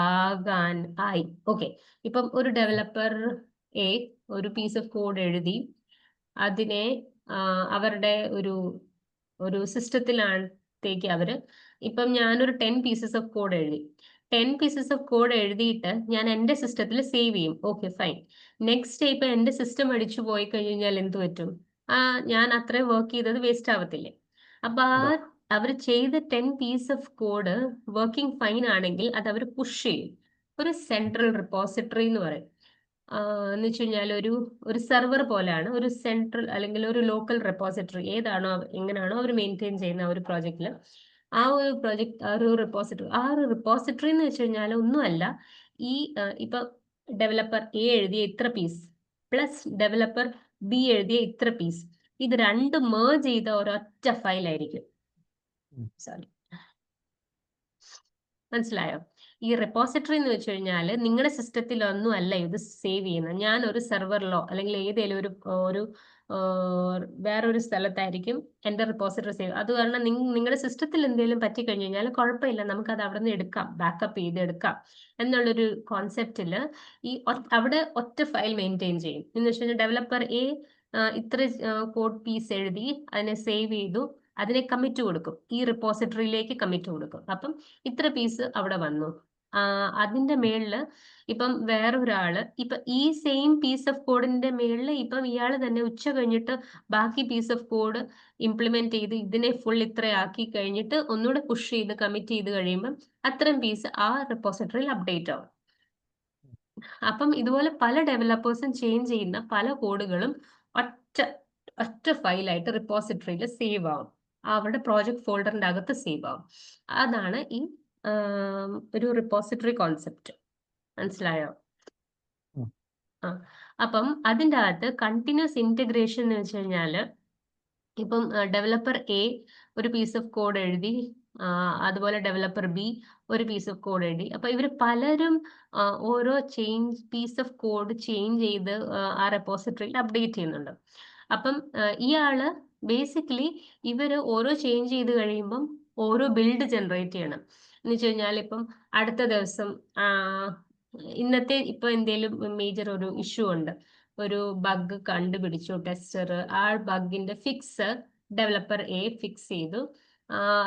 A: ആയി. ഓക്കെ, ഇപ്പം ഒരു ഡെവലപ്പർ ഒരു പീസ് ഓഫ് കോഡ് എഴുതി, അതിനെ അവരുടെ ഒരു സിസ്റ്റത്തിലേക്ക് ഇപ്പം ഞാനൊരു 10 പീസസ് ഓഫ് കോഡ് എഴുതി, 10 പീസസ് ഓഫ് കോഡ് എഴുതിയിട്ട് ഞാൻ എൻ്റെ സിസ്റ്റത്തിൽ സേവ് ചെയ്യും. Okay fine. നെക്സ്റ്റ് ഇപ്പൊ എൻ്റെ സിസ്റ്റം അടിച്ചു പോയി കഴിഞ്ഞാൽ എന്ത് പറ്റും? ഞാൻ അത്രയും വർക്ക് ചെയ്തത് വേസ്റ്റ് ആവത്തില്ലേ? അപ്പൊ അവർ ചെയ്ത 10 piece of code working fine ആണെങ്കിൽ അത് അവർ പുഷ് ചെയ്യും ഒരു സെൻട്രൽ റിപ്പോസിറ്ററി എന്ന് പറയും. എന്ന് വെച്ച് കഴിഞ്ഞാൽ ഒരു സെർവർ പോലെയാണ്, ഒരു സെൻട്രൽ അല്ലെങ്കിൽ ഒരു ലോക്കൽ റെപ്പോസിറ്ററി എങ്ങനെയാണോ അവർ മെയിൻറ്റെയിൻ ചെയ്യുന്ന ഒരു പ്രോജക്റ്റിൽ ആ ഒരു റിപ്പോസിറ്ററി എന്ന് വെച്ച് കഴിഞ്ഞാൽ ഒന്നുമല്ല, ഇപ്പൊ ഡെവലപ്പർ എ എഴുതിയ ഇത്ര പീസ് പ്ലസ് ഡെവലപ്പർ ബി എഴുതിയ ഇത്ര പീസ്, ഇത് രണ്ടും മേർജ് ചെയ്ത ഒരൊറ്റ ഫയലായിരിക്കും. സോറി, മനസ്സിലായോ? ഈ റെപ്പോസിറ്ററി എന്ന് വെച്ച് കഴിഞ്ഞാൽ നിങ്ങളുടെ സിസ്റ്റത്തിലൊന്നും അല്ല ഇത് സേവ് ചെയ്യുന്നത്. ഞാൻ ഒരു സെർവറിലോ അല്ലെങ്കിൽ ഏതെങ്കിലും ഒരു വേറൊരു സ്ഥലത്തായിരിക്കും എൻ്റെ റിപ്പോസിറ്ററി സേവ്. അത് കാരണം നിങ്ങളുടെ സിസ്റ്റത്തിൽ എന്തെങ്കിലും പറ്റിക്കഴിഞ്ഞു കഴിഞ്ഞാൽ കുഴപ്പമില്ല, നമുക്ക് അത് അവിടെ നിന്ന് എടുക്കാം, ബാക്കപ്പ് ചെയ്ത് എടുക്കാം എന്നുള്ളൊരു കോൺസെപ്റ്റിൽ അവിടെ ഒറ്റ ഫയൽ മെയിൻറ്റെയിൻ ചെയ്യും. എന്ന് വെച്ച് കഴിഞ്ഞാൽ ഡെവലപ്പർ ഇത്ര കോഡ് പീസ് എഴുതി അതിനെ സേവ് ചെയ്തു, അതിനെ കമ്മിറ്റ് കൊടുക്കും, ഈ റിപ്പോസിറ്ററിയിലേക്ക് കമ്മിറ്റ് കൊടുക്കും. അപ്പം ഇത്ര പീസ് അവിടെ വന്നു. അതിന്റെ മേളില് ഇപ്പം വേറൊരാള് ഈ സെയിം പീസ് ഓഫ് കോഡിന്റെ മേളില് ഇപ്പം ഇയാള് തന്നെ ഉച്ച കഴിഞ്ഞിട്ട് ബാക്കി പീസ് ഓഫ് കോഡ് ഇംപ്ലിമെന്റ് ചെയ്ത് ഇതിനെ ഫുൾ ഇത്രയാക്കി കഴിഞ്ഞിട്ട് ഒന്നുകൂടെ പുഷ് ചെയ്ത് കമ്മിറ്റ് ചെയ്ത് കഴിയുമ്പം അത്രയും പീസ് ആ റിപ്പോസിറ്ററിയിൽ അപ്ഡേറ്റ് ആവും. അപ്പം ഇതുപോലെ പല ഡെവലപ്പേഴ്സും ചേഞ്ച് ചെയ്യുന്ന പല കോഡുകളും ഒറ്റ ഫയലായിട്ട് റിപ്പോസിറ്ററിയിൽ സേവ് ആവും, അവരുടെ പ്രോജക്ട് ഫോൾഡറിന്റെ അകത്ത് സേവ് ആവും. അതാണ് ഈ ഒരു റിപ്പോസിറ്ററി കോൺസെപ്റ്റ്. മനസ്സിലായോ? അപ്പം അതിൻ്റെ അകത്ത് കണ്ടിന്യൂസ് ഇന്റഗ്രേഷൻ എന്ന് വെച്ച് കഴിഞ്ഞാല് ഇപ്പം ഡെവലപ്പർ എ ഒരു പീസ് ഓഫ് കോഡ് എഴുതി, അതുപോലെ ഡെവലപ്പർ ബി ഒരു പീസ് ഓഫ് കോഡ് എഴുതി. അപ്പൊ ഇവർ പലരും ഓരോ പീസ് ഓഫ് കോഡ് ചേഞ്ച് ചെയ്ത് ആ റെപ്പോസിറ്ററിയിൽ അപ്ഡേറ്റ് ചെയ്യുന്നുണ്ട്. അപ്പം ഇയാള് ബേസിക്കലി ഇവര് ഓരോ ചേഞ്ച് ചെയ്ത് കഴിയുമ്പം ഓരോ ബിൽഡ് ജനറേറ്റ് ചെയ്യണം. എന്ന് വെച്ച് കഴിഞ്ഞാൽ ഇപ്പം അടുത്ത ദിവസം ഇന്നത്തെ ഇപ്പൊ എന്തെങ്കിലും മേജർ ഒരു ഇഷ്യൂ ഉണ്ട്, ഒരു ബഗ് കണ്ടുപിടിച്ചു ടെസ്റ്റർ, ആ ബഗിന്റെ ഫിക്സ് ഡെവലപ്പർ എ ഫിക്സ് ചെയ്തു,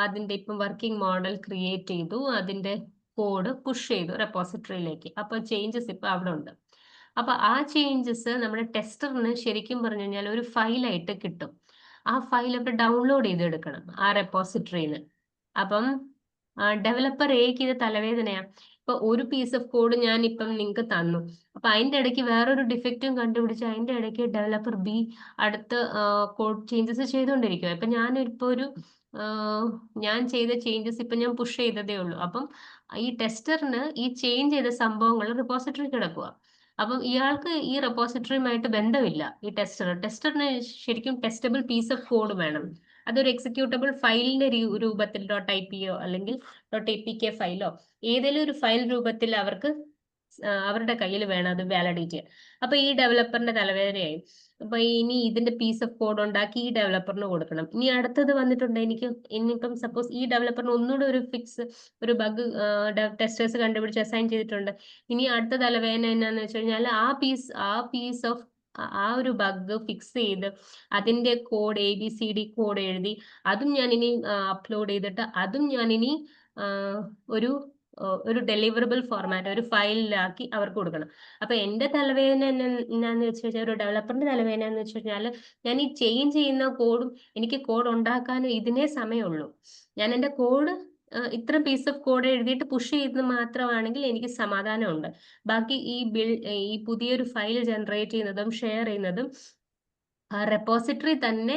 A: അതിന്റെ ഇപ്പം വർക്കിംഗ് മോഡൽ ക്രിയേറ്റ് ചെയ്തു, അതിന്റെ കോഡ് പുഷ് ചെയ്തു റെപ്പോസിറ്ററിയിലേക്ക്. അപ്പൊ ചേഞ്ചസ് ഇപ്പൊ അവിടെ ഉണ്ട്. അപ്പൊ ആ ചേഞ്ചസ് നമ്മുടെ ടെസ്റ്ററിന് ശരിക്കും പറഞ്ഞു കഴിഞ്ഞാൽ ഒരു ഫയലായിട്ട് കിട്ടും. ആ ഫയൽ അവർ ഡൗൺലോഡ് ചെയ്തെടുക്കണം ആ റെപ്പോസിറ്ററിന്ന്. അപ്പം ഡെവലപ്പർ എക്ക് ഇത് തലവേദനയാ. ഇപ്പൊ ഒരു പീസ് ഓഫ് കോഡ് ഞാൻ ഇപ്പം നിങ്ങൾക്ക് തന്നു. അപ്പൊ അതിന്റെ ഇടയ്ക്ക് വേറൊരു ഡിഫക്റ്റും കണ്ടുപിടിച്ച് അതിന്റെ ഇടയ്ക്ക് ഡെവലപ്പർ ബി അടുത്ത കോഡ് ചേഞ്ചസ് ചെയ്തുകൊണ്ടിരിക്കുക. ഇപ്പൊ ഞാൻ ചെയ്ത ചേഞ്ചസ് ഇപ്പൊ ഞാൻ പുഷ് ചെയ്തതേ ഉള്ളൂ. അപ്പം ഈ ടെസ്റ്ററിന് ഈ ചേഞ്ച് ചെയ്ത സംഭവങ്ങൾ റിപ്പോസിറ്ററി കിടക്കുക. അപ്പം ഇയാൾക്ക് ഈ റെപ്പോസിറ്ററിയുമായിട്ട് ബന്ധമില്ല. ഈ ടെസ്റ്ററിന് ശരിക്കും ടെസ്റ്റബിൾ പീസ് ഓഫ് കോഡ് വേണം. അതൊരു എക്സിക്യൂട്ടബിൾ ഫയലിന്റെ രൂപത്തിൽ .ipയോ അല്ലെങ്കിൽ .apk ഫയലോ ഏതെങ്കിലും ഒരു ഫയൽ രൂപത്തിൽ അവർക്ക് അവരുടെ കയ്യിൽ വേണം അത് വാലിഡേറ്റ് ചെയ്യാൻ. അപ്പൊ ഈ ഡെവലപ്പറിന്റെ തലവേദനയായി. അപ്പൊ ഇനി ഇതിന്റെ പീസ് ഓഫ് കോഡ് ഉണ്ടാക്കി ഈ ഡെവലപ്പറിന് കൊടുക്കണം. ഇനി അടുത്തത് വന്നിട്ടുണ്ട് ഇനിയിപ്പം സപ്പോസ് ഈ ഡെവലപ്പറിന് ഒന്നുകൂടെ ഒരു ബഗ് ടെസ്റ്റേഴ്സ് കണ്ടുപിടിച്ച് അസൈൻ ചെയ്തിട്ടുണ്ട്. ഇനി അടുത്ത തലവേദന എന്നാന്ന് വെച്ച് കഴിഞ്ഞാൽ ആ പീസ് ഓഫ് ആ ഒരു ബഗ് ഫിക്സ് ചെയ്ത് അതിന്റെ കോഡ് ABCD കോഡ് എഴുതി അതും ഞാൻ ഇനി അപ്ലോഡ് ചെയ്തിട്ട് അതും ഞാൻ ഇനി ഒരു ഡെലിവറബിൾ ഫോർമാറ്റ് ഒരു ഫയലിലാക്കി അവർക്ക് കൊടുക്കണം. അപ്പൊ എന്റെ തലവേദന എന്നാന്ന് വെച്ച് കഴിഞ്ഞാൽ ഒരു ഡെവലപ്പറിന്റെ തലവേദന എന്ന് വെച്ച് കഴിഞ്ഞാൽ ഞാൻ ഈ ചേഞ്ച് ചെയ്യുന്ന കോഡും എനിക്ക് കോഡ് ഉണ്ടാക്കാനും ഇതിനേ സമയമുള്ളൂ. ഞാൻ എന്റെ കോഡ് ഇത്ര പീസ് ഓഫ് കോഡ് എഴുതിയിട്ട് പുഷ് ചെയ്യുന്നത് മാത്രമാണെങ്കിൽ എനിക്ക് സമാധാനമുണ്ട്. ബാക്കി ഈ പുതിയൊരു ഫയൽ ജനറേറ്റ് ചെയ്യുന്നതും ഷെയർ ചെയ്യുന്നതും റെപ്പോസിറ്ററി തന്നെ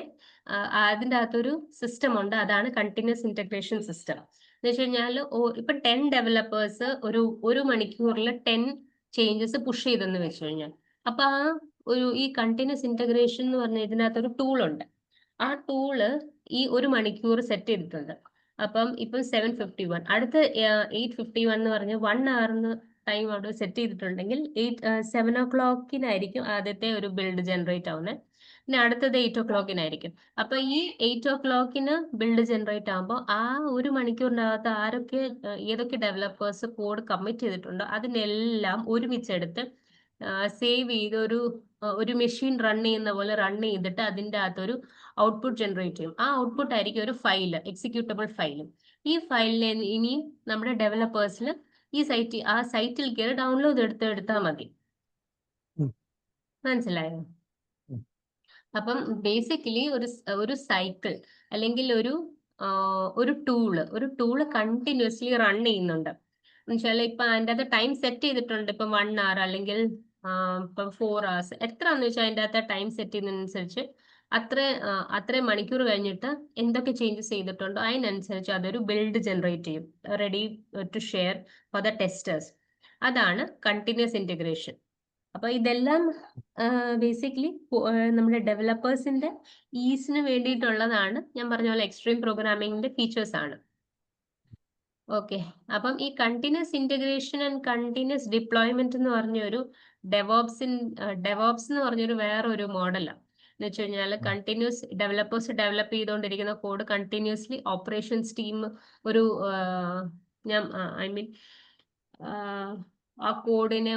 A: അതിൻ്റെ അകത്തൊരു സിസ്റ്റം ഉണ്ട്. അതാണ് കണ്ടിന്യൂസ് ഇന്റഗ്രേഷൻ സിസ്റ്റം. എന്ന് വെച്ച് കഴിഞ്ഞാൽ ഇപ്പൊ 10 ഡെവലപ്പേഴ്സ് ഒരു മണിക്കൂറിൽ 10 ചേഞ്ചസ് പുഷ് ചെയ്തെന്ന് വെച്ച് കഴിഞ്ഞാൽ അപ്പൊ ഈ കണ്ടിന്യൂസ് ഇന്റഗ്രേഷൻ എന്ന് പറഞ്ഞ ഇതിനകത്തൊരു ടൂൾ ഉണ്ട്. ആ ടൂള് ഈ ഒരു മണിക്കൂർ സെറ്റ് ചെയ്തിട്ടുണ്ട്. അപ്പം ഇപ്പം 7:51 അടുത്ത 8:51 എന്ന് പറഞ്ഞ് 1 hour ടൈം അവിടെ സെറ്റ് ചെയ്തിട്ടുണ്ടെങ്കിൽ 7 o'clock ആദ്യത്തെ ഒരു ബിൽഡ് ജനറേറ്റ് ആവുന്നത്. പിന്നെ അടുത്തത് 8 o'clock. അപ്പൊ ഈ 8 o'clock ബിൽഡ് ജനറേറ്റ് ആകുമ്പോൾ ആ ഒരു മണിക്കൂറിനകത്ത് ഏതൊക്കെ ഡെവലപ്പേഴ്സ് കോഡ് കമ്മിറ്റ് ചെയ്തിട്ടുണ്ടോ അതിനെല്ലാം ഒരുമിച്ചെടുത്ത് സേവ് ചെയ്ത് ഒരു മെഷീൻ റൺ ചെയ്യുന്ന പോലെ റൺ ചെയ്തിട്ട് അതിൻ്റെ അകത്തൊരു ഔട്ട്പുട്ട് ജനറേറ്റ് ചെയ്യും. ആ ഔട്ട്പുട്ട് ആയിരിക്കും ഒരു ഫയൽ, എക്സിക്യൂട്ടബിൾ ഫയലും. ഈ ഫയലിനെ ഇനി നമ്മുടെ ഡെവലപ്പേഴ്സിന് ആ സൈറ്റിൽ കയറി ഡൗൺലോഡ് എടുത്താൽ മതി. മനസ്സിലായോ? അപ്പം ബേസിക്കലി ഒരു സൈക്കിൾ അല്ലെങ്കിൽ ഒരു ടൂള് കണ്ടിന്യൂസ്ലി റൺ ചെയ്യുന്നുണ്ട്. എന്നുവെച്ചാൽ ഇപ്പൊ അതിൻ്റെ അകത്ത് ടൈം സെറ്റ് ചെയ്തിട്ടുണ്ട്. ഇപ്പം 1 hour അല്ലെങ്കിൽ ഇപ്പം 4 hours എത്രയാണെന്ന് വെച്ചാൽ അതിൻ്റെ അകത്ത് ടൈം സെറ്റ് ചെയ്യുന്നതിനനുസരിച്ച് അത്രയും മണിക്കൂർ കഴിഞ്ഞിട്ട് എന്തൊക്കെ ചേഞ്ചസ് ചെയ്തിട്ടുണ്ടോ അതിനനുസരിച്ച് അതൊരു ബിൽഡ് ജനറേറ്റ് ചെയ്യും, ready to share for the testers. അതാണ് കണ്ടിന്യൂസ് ഇന്റഗ്രേഷൻ. അപ്പൊ ഇതെല്ലാം ബേസിക്കലി നമ്മുടെ ഡെവലപ്പേഴ്സിന്റെ ഈസിന് വേണ്ടിയിട്ടുള്ളതാണ്. ഞാൻ പറഞ്ഞ പോലെ എക്സ്ട്രീം പ്രോഗ്രാമിംഗിന്റെ ഫീച്ചേഴ്സ് ആണ്. ഓക്കെ, അപ്പം ഈ continuous integration and continuous deployment എന്ന് പറഞ്ഞൊരു ഡെവോപ്സ് എന്ന് പറഞ്ഞൊരു വേറൊരു മോഡലാണ്. എന്ന് വെച്ച് കഴിഞ്ഞാൽ കണ്ടിന്യൂസ് ഡെവലപ്പേഴ്സ് ഡെവലപ്പ് ചെയ്തുകൊണ്ടിരിക്കുന്ന കോഡ് കണ്ടിന്യൂസ്ലി ഓപ്പറേഷൻസ് ടീം ആ കോഡിനെ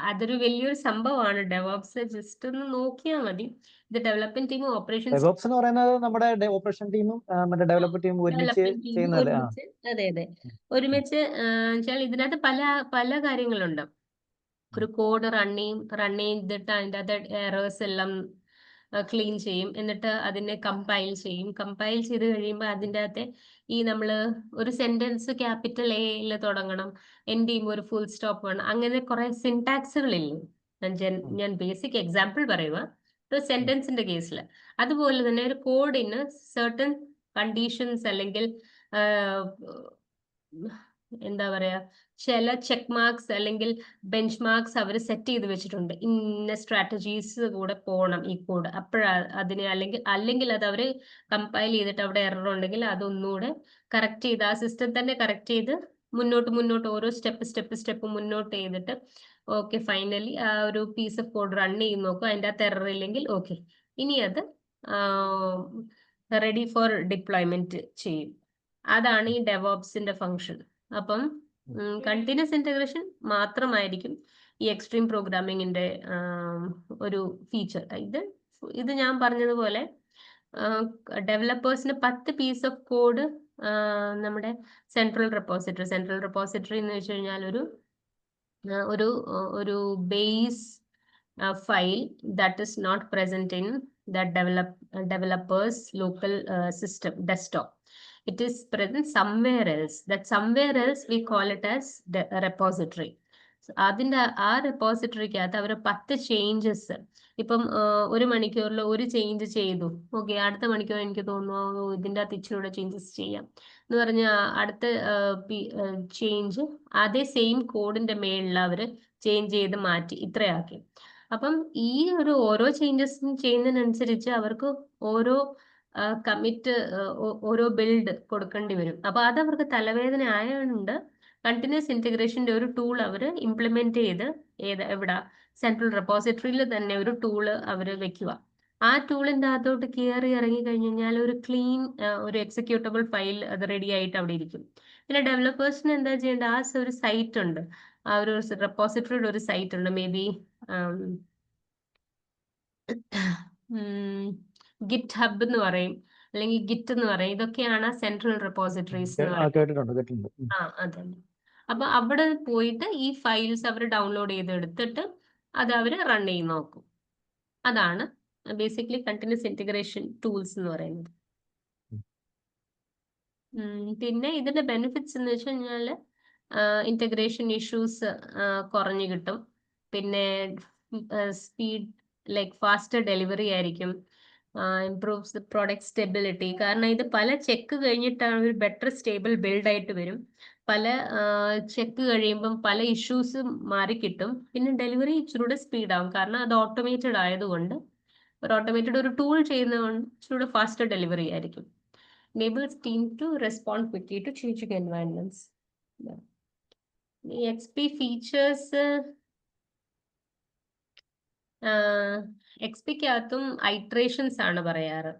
A: അതൊരു വലിയൊരു സംഭവമാണ്. ഡെവോപ്സ് ജസ്റ്റ് ഒന്ന് നോക്കിയാൽ മതി. ഇത് ഡെവലപ്മെന്റ് ടീമും ഓപ്പറേഷൻസ്
B: DevOps എന്ന് പറയുന്നത് നമ്മുടെ ഓപ്പറേഷൻ ടീമും മറ്റേ ഡെവലപ്പർ ടീമും ഒരുമിച്ച് ചെയ്യുന്നതല്ലേ?
A: അതെ ഒരുമിച്ച് വെച്ചാൽ ഇതിനകത്ത് പല കാര്യങ്ങളുണ്ട്. ഒരു കോഡ് റൺ ചെയ്തിട്ട് അതിൻ്റെ അകത്ത് എറേഴ്സ് എല്ലാം ക്ലീൻ ചെയ്യും. എന്നിട്ട് അതിനെ കമ്പൈൽ ചെയ്യും. കമ്പൈൽ ചെയ്ത് കഴിയുമ്പോൾ അതിൻ്റെ അകത്തെ നമ്മൾ ഒരു സെന്റൻസ് ക്യാപിറ്റൽ എയിൽ തുടങ്ങണം, എൻഡ് ചെയ്യുമ്പോൾ ഒരു ഫുൾ സ്റ്റോപ്പ് വേണം. അങ്ങനെ കുറെ സിൻടാക്സുകളില്ലേ? ഞാൻ ബേസിക് എക്സാമ്പിൾ പറയുക ഒരു സെന്റൻസിന്റെ കേസിൽ. അതുപോലെ തന്നെ ഒരു കോഡിന് സർട്ടൻ കണ്ടീഷൻസ് അല്ലെങ്കിൽ എന്താ പറയാ ചില ചെക്ക് മാർക്സ് അല്ലെങ്കിൽ ബെഞ്ച് മാർക്സ് അവർ സെറ്റ് ചെയ്ത് വെച്ചിട്ടുണ്ട്. ഇന്ന സ്ട്രാറ്റജീസ് കൂടെ പോകണം ഈ കോഡ്. അതിന് അല്ലെങ്കിൽ അത് അവർ കമ്പൈൽ ചെയ്തിട്ട് അവിടെ എറർ ഉണ്ടെങ്കിൽ അതൊന്നുകൂടെ കറക്റ്റ് ചെയ്ത് ആ സിസ്റ്റം തന്നെ കറക്റ്റ് ചെയ്ത് മുന്നോട്ട് ഓരോ സ്റ്റെപ്പ് മുന്നോട്ട് ചെയ്തിട്ട് ഓക്കെ ഫൈനലി ആ ഒരു പീസ് ഓഫ് കോഡ് റൺ ചെയ്ത് നോക്കും. അതിൻ്റെ അകത്ത് എറർ ഇല്ലെങ്കിൽ ഓക്കെ ഇനി അത് റെഡി ഫോർ ഡിപ്ലോയ്മെന്റ് ചെയ്യും. അതാണ് ഈ ഡെവോപ്സിന്റെ ഫംഗ്ഷൻ. അപ്പം കണ്ടിന്യൂസ് ഇന്റഗ്രേഷൻ മാത്രമായിരിക്കും ഈ എക്സ്ട്രീം പ്രോഗ്രാമിങ്ങിന്റെ ഒരു ഫീച്ചർ. ഇത് ഞാൻ പറഞ്ഞതുപോലെ ഡെവലപ്പേഴ്സിന് 10 പീസ് ഓഫ് കോഡ് നമ്മുടെ സെൻട്രൽ റെപ്പോസിറ്ററി എന്ന് വെച്ച് കഴിഞ്ഞാൽ ഒരു base file that is not present in the developers local system desktop. It is present somewhere else. That somewhere else we call it as the repository. അതിന്റെ ആ റെപ്പോസിറ്ററിക്കകത്ത് അവർ 10 changes ഇപ്പം 1 മണിക്കൂറിൽ ഒരു ചേഞ്ച് ചെയ്തു. ഓക്കെ, അടുത്ത മണിക്കൂർ എനിക്ക് തോന്നുന്നു ഇതിൻ്റെ അകത്ത് ഇച്ചിരൂടെ ചേഞ്ചസ് ചെയ്യാം എന്ന് പറഞ്ഞാൽ അടുത്ത ചേഞ്ച് അതേ സെയിം കോഡിന്റെ മേളിൽ അവർ ചേഞ്ച് ചെയ്ത് മാറ്റി ഇത്രയാക്കി. അപ്പം ഈ ഒരു ഓരോ ചേഞ്ചസും ചെയ്യുന്നതിനനുസരിച്ച് അവർക്ക് ഓരോ കമ്മിറ്റ് ഓരോ ബിൽഡ് കൊടുക്കേണ്ടി വരും. അപ്പൊ അത് അവർക്ക് തലവേദന ആയതുകൊണ്ട് കണ്ടിന്യൂസ് ഇന്റഗ്രേഷന്റെ ഒരു ടൂൾ അവർ ഇംപ്ലിമെന്റ് ചെയ്ത് എവിടെ സെൻട്രൽ റെപ്പോസിറ്ററിയിൽ തന്നെ ഒരു ടൂള് അവർ വെക്കുക. ആ ടൂളിന്റെ അകത്തോട്ട് കയറി ഇറങ്ങി കഴിഞ്ഞ് കഴിഞ്ഞാൽ ഒരു ക്ലീൻ ഒരു എക്സിക്യൂട്ടബിൾ ഫയൽ അത് റെഡി ആയിട്ട് അവിടെ ഇരിക്കും. പിന്നെ ഡെവലപ്പേഴ്സിന് എന്താ ചെയ്യേണ്ടത്, ആ ഒരു സൈറ്റ് ഉണ്ട്, ആ ഒരു റെപ്പോസിറ്ററിയുടെ ഒരു സൈറ്റ് ഉണ്ട്, മേ ബി ഗിറ്റ് ഹബ് എന്ന് പറയും, അല്ലെങ്കിൽ ഗിറ്റ് എന്ന് പറയും. ഇതൊക്കെയാണ് സെൻട്രൽ റെപ്പോസിറ്ററീസ് എന്ന് പറയുന്നത്. അതെ. അപ്പൊ അവിടെ പോയിട്ട് ഈ ഫയൽസ് അവർ ഡൗൺലോഡ് ചെയ്തെടുത്തിട്ട് അത് അവർ റൺ ചെയ്ത് നോക്കും. അതാണ് ബേസിക്കലി കണ്ടിന്യൂസ് ഇന്റഗ്രേഷൻ ടൂൾസ് എന്ന് പറയുന്നത്. പിന്നെ ഇതിന്റെ ബെനിഫിറ്റ്സ് എന്ന് വെച്ച് കഴിഞ്ഞാൽ ഇന്റഗ്രേഷൻ ഇഷ്യൂസ് കുറഞ്ഞു കിട്ടും. പിന്നെ സ്പീഡ് ലൈക്ക് ഫാസ്റ്റർ ഡെലിവറി ആയിരിക്കും. Improves the product stability. കാരണം ഇത് പല ചെക്ക് കഴിഞ്ഞിട്ടാണ് ഒരു ബെറ്റർ സ്റ്റേബിൾ ബിൽഡ് ആയിട്ട് വരും. പല ചെക്ക് കഴിയുമ്പം പല ഇഷ്യൂസ് മാറിക്കിട്ടും. പിന്നെ ഡെലിവറി ഇച്ചിരൂടെ സ്പീഡാവും, കാരണം അത് ഓട്ടോമേറ്റഡ് ആയതുകൊണ്ട്. ഒരു ഓട്ടോമേറ്റഡ് ഒരു ടൂൾ ചെയ്യുന്നതുകൊണ്ട് ഇച്ചിരൂടെ ഫാസ്റ്റർ ഡെലിവറി ആയിരിക്കും. enables team to respond quickly to changing environments. The XP features XP-ക്കകത്തും ഐട്രേഷൻസ് ആണ് പറയാറ്.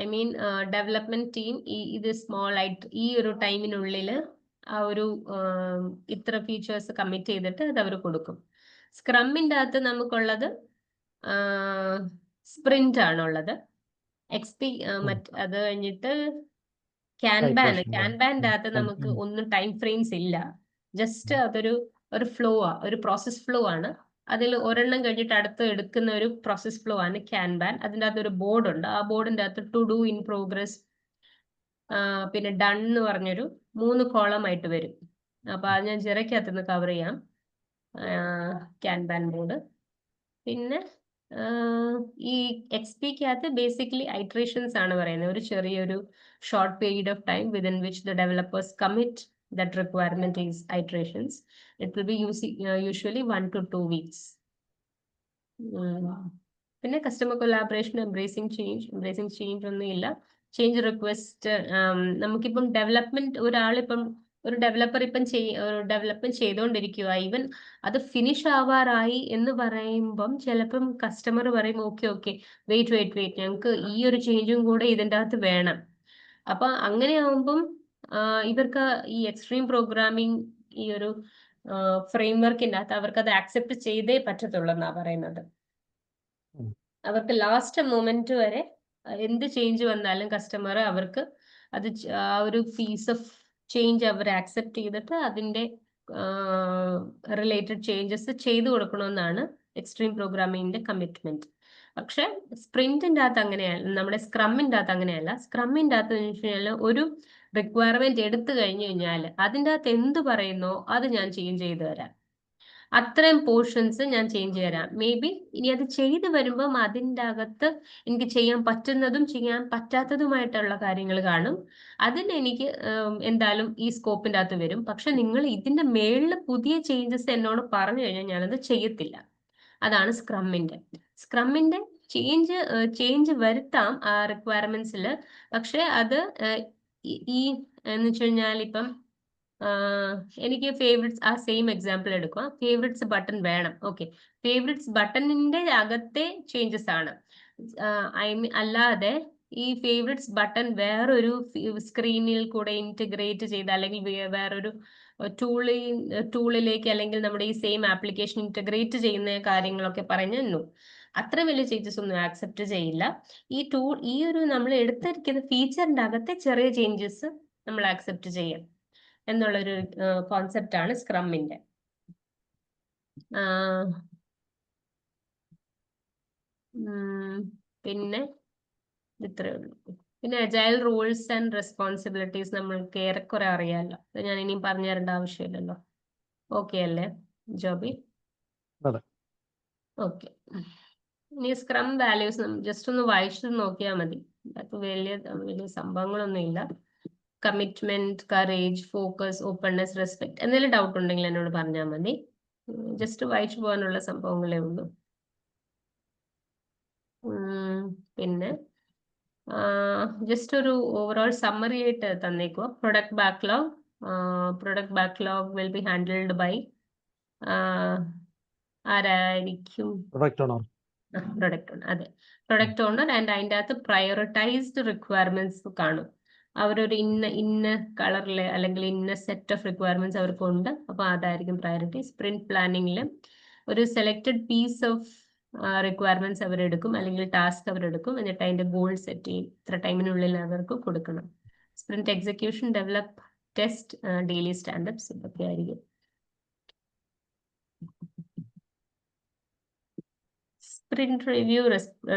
A: ഐ മീൻ ഡെവലപ്മെന്റ് ടീം ഇത് സ്മോൾ ആയിട്ട് ഈ ഒരു ടൈമിനുള്ളിൽ ആ ഒരു ഇത്ര ഫീച്ചേഴ്സ് കമ്മിറ്റ് ചെയ്തിട്ട് അത് അവർ കൊടുക്കും. സ്ക്രമ്മിൻ്റെ അകത്ത് നമുക്കുള്ളത് സ്പ്രിന്റ് ആണുള്ളത്. XP അത് കഴിഞ്ഞിട്ട് ക്യാൻബാൻ്റെ അകത്ത് നമുക്ക് ഒന്നും ടൈം ഫ്രെയിംസ് ഇല്ല. ജസ്റ്റ് അതൊരു ഫ്ലോ ഒരു പ്രോസസ് ഫ്ലോ ആണ്. അതിൽ ഒരെണ്ണം കഴിഞ്ഞിട്ട് അടുത്ത് എടുക്കുന്ന ഒരു പ്രോസസ് ഫ്ലോ ആണ് ക്യാൻബാൻ. അതിൻ്റെ അകത്ത് ഒരു ബോർഡ് ഉണ്ട്. ആ ബോർഡിൻ്റെ അകത്ത് ടു ഡു, ഇൻ പ്രോഗ്രസ്, പിന്നെ ഡൺ എന്ന് പറഞ്ഞൊരു 3 കോളം ആയിട്ട് വരും. അപ്പൊ അത് ഞാൻ ജിറയ്ക്കകത്ത് നിന്ന് കവർ ചെയ്യാം, ക്യാൻബാൻ ബോർഡ്. പിന്നെ ഈ XP-ക്കകത്ത് ബേസിക്കലി ഐട്രേഷൻസ് ആണ് പറയുന്നത്. ഒരു ചെറിയൊരു short period of time within which the developers commit that requirement is iterations. It will be usually 1 to 2 weeks. പിന്നെ കസ്റ്റമർ കൊലാബറേഷൻ, എംബ്രേസിംഗ് ചേഞ്ച് ഒന്നും ഇല്ല. ചേഞ്ച് റിക്വസ്റ്റ് നമുക്കിപ്പം ഡെവലപ്മെന്റ് ഒരാളിപ്പം ഒരു ഡെവലപ്പർ ഇപ്പം ഡെവലപ്മെന്റ് ചെയ്തുകൊണ്ടിരിക്കുക, ഈവൻ അത് ഫിനിഷ് ആവാറായി എന്ന് പറയുമ്പം ചിലപ്പം കസ്റ്റമർ പറയും ഓക്കെ വെയിറ്റ് ഞങ്ങൾക്ക് ഈ ഒരു ചേഞ്ചും കൂടെ ഇതിൻ്റെ അകത്ത് വേണം. അപ്പൊ അങ്ങനെയാവുമ്പം ഇവർക്ക് ഈ എക്സ്ട്രീം പ്രോഗ്രാമിംഗ് ഈ ഒരു ഫ്രെയിംവർക്കിൻ്റെ അകത്ത് അവർക്ക് അത് ആക്സെപ്റ്റ് ചെയ്തേ പറ്റത്തുള്ളൂ എന്നാ പറയുന്നത്. അവർക്ക് ലാസ്റ്റ് മൊമെന്റ് വരെ എന്ത് ചേഞ്ച് വന്നാലും കസ്റ്റമർ അവർക്ക് അത് ആ ഒരു പീസ് ഓഫ് ചേഞ്ച് അവർ ആക്സെപ്റ്റ് ചെയ്തിട്ട് അതിൻ്റെ റിലേറ്റഡ് ചേഞ്ചസ് ചെയ്തു കൊടുക്കണമെന്നാണ് എക്സ്ട്രീം പ്രോഗ്രാമിങ്ങിന്റെ കമ്മിറ്റ്മെന്റ്. പക്ഷെ സ്പ്രിന്റിൻ്റെ അകത്ത് അങ്ങനെയല്ല, നമ്മുടെ സ്ക്രമ്മിൻ്റെ അകത്ത് അങ്ങനെയല്ല. സ്ക്രമ്മിൻ്റെ അകത്ത് എന്ന് വെച്ച് കഴിഞ്ഞാൽ ഒരു റിക്വയർമെന്റ് എടുത്തു കഴിഞ്ഞു കഴിഞ്ഞാൽ അതിൻ്റെ അകത്ത് എന്ത് പറയുന്നോ അത് ഞാൻ ചേഞ്ച് ചെയ്ത് തരാം. അത്രയും പോർഷൻസ് ഞാൻ ചേഞ്ച് തരാം. മേ ബി ഇനി അത് ചെയ്ത് വരുമ്പം അതിൻ്റെ അകത്ത് എനിക്ക് ചെയ്യാൻ പറ്റുന്നതും ചെയ്യാൻ പറ്റാത്തതുമായിട്ടുള്ള കാര്യങ്ങൾ കാണും. അതിന് എനിക്ക് എന്തായാലും ഈ സ്കോപ്പിൻ്റെ അകത്ത് വരും. പക്ഷെ നിങ്ങൾ ഇതിൻ്റെ മേളിൽ പുതിയ ചേഞ്ചസ് എന്നോട് പറഞ്ഞു കഴിഞ്ഞാൽ ഞാനത് ചെയ്യത്തില്ല. അതാണ് സ്ക്രമ്മിന്റെ ചേഞ്ച് വരുത്താം ആ റിക്വയർമെന്റ്സിൽ. പക്ഷെ അത് ഈ എന്ന് വെച്ച് കഴിഞ്ഞാൽ ഇപ്പം എനിക്ക് ഫേവറേറ്റ്സ് ആ സെയിം എക്സാമ്പിൾ എടുക്കുക. ഫേവറേറ്റ്സ് ബട്ടൺ വേണം. ഓക്കെ, ഫേവറേറ്റ്സ് ബട്ടണിന്റെ അകത്തെ ചേഞ്ചസ് ആണ്. അല്ലാതെ ഈ ഫേവറേറ്റ്സ് ബട്ടൺ വേറൊരു സ്ക്രീനിൽ കൂടെ ഇന്റഗ്രേറ്റ് ചെയ്ത് അല്ലെങ്കിൽ വേറൊരു ടൂളിലേക്ക് അല്ലെങ്കിൽ നമ്മുടെ ഈ സെയിം ആപ്ലിക്കേഷൻ ഇന്റഗ്രേറ്റ് ചെയ്യുന്ന കാര്യങ്ങളൊക്കെ പറഞ്ഞു അത്ര വലിയ ചേഞ്ചസ് ഒന്നും ആക്സെപ്റ്റ് ചെയ്യില്ല. ഈ ഒരു നമ്മൾ എടുത്തിരിക്കുന്ന ഫീച്ചറിന്റെ അകത്തെ ചെറിയ ചേഞ്ചസ് നമ്മൾ ആക്സെപ്റ്റ് ചെയ്യാം എന്നുള്ളൊരു കോൺസെപ്റ്റ് ആണ് സ്ക്രമ്മിന്റെ. പിന്നെ ഇത്രയേ ഉള്ളൂ. പിന്നെ അജൈൽ റൂൾസ് ആൻഡ് റെസ്പോൺസിബിലിറ്റീസ് നമ്മൾക്ക് ഏറെക്കുറെ അറിയാമല്ലോ. അത് ഞാൻ ഇനിയും പറഞ്ഞു തരേണ്ട ആവശ്യമില്ലല്ലോ. ഓക്കെ അല്ലേ ജോബി?
B: അതെ.
A: ഓക്കെ. ഇനി സ്ക്രം വാല്യൂസ് ജസ്റ്റ് ഒന്ന് വായിച്ചു നോക്കിയാൽ മതി. അത് വലിയ സംഭവങ്ങളൊന്നും ഇല്ല. Commitment, courage, focus, openness, respect. എന്തെങ്കിലും ഡൗട്ട് ഉണ്ടെങ്കിൽ എന്നോട് പറഞ്ഞാൽ മതി. ജസ്റ്റ് വായിച്ചു പോകാനുള്ള സംഭവങ്ങളേ ഉള്ളൂ. പിന്നെ ജസ്റ്റ് ഒരു ഓവറോൾ സമ്മറി ആയിട്ട് തന്നേക്കുക. Product backlog will be handled by ആരായിരിക്കും?
B: Product owner.
A: അതെ, പ്രൊഡക്റ്റ് ഓണർ. ആൻഡ് അതിൻ്റെ അകത്ത് പ്രയോറിറ്റൈസ്ഡ് റിക്വയർമെന്റ്സ് കാണും. അവരൊരു ഇന്ന കളറിലെ അല്ലെങ്കിൽ ഇന്ന സെറ്റ് ഓഫ് റിക്വയർമെന്റ്സ് അവർക്കുണ്ട്. അപ്പോൾ അതായിരിക്കും പ്രയോറിറ്റി. സ്പ്രിന്റ് പ്ലാനിങ്ങിൽ ഒരു സെലക്ടഡ് പീസ് ഓഫ് റിക്വയർമെന്റ്സ് അവരെടുക്കും, അല്ലെങ്കിൽ ടാസ്ക് അവരെടുക്കും. എന്നിട്ട് അതിന്റെ ഗോൾ സെറ്റ് ചെയ്യും. ഇത്ര ടൈമിനുള്ളിൽ അവർക്ക് കൊടുക്കണം. Sprint execution, develop, test, daily stand-ups ഇതൊക്കെ ആയിരിക്കും. Sprint review,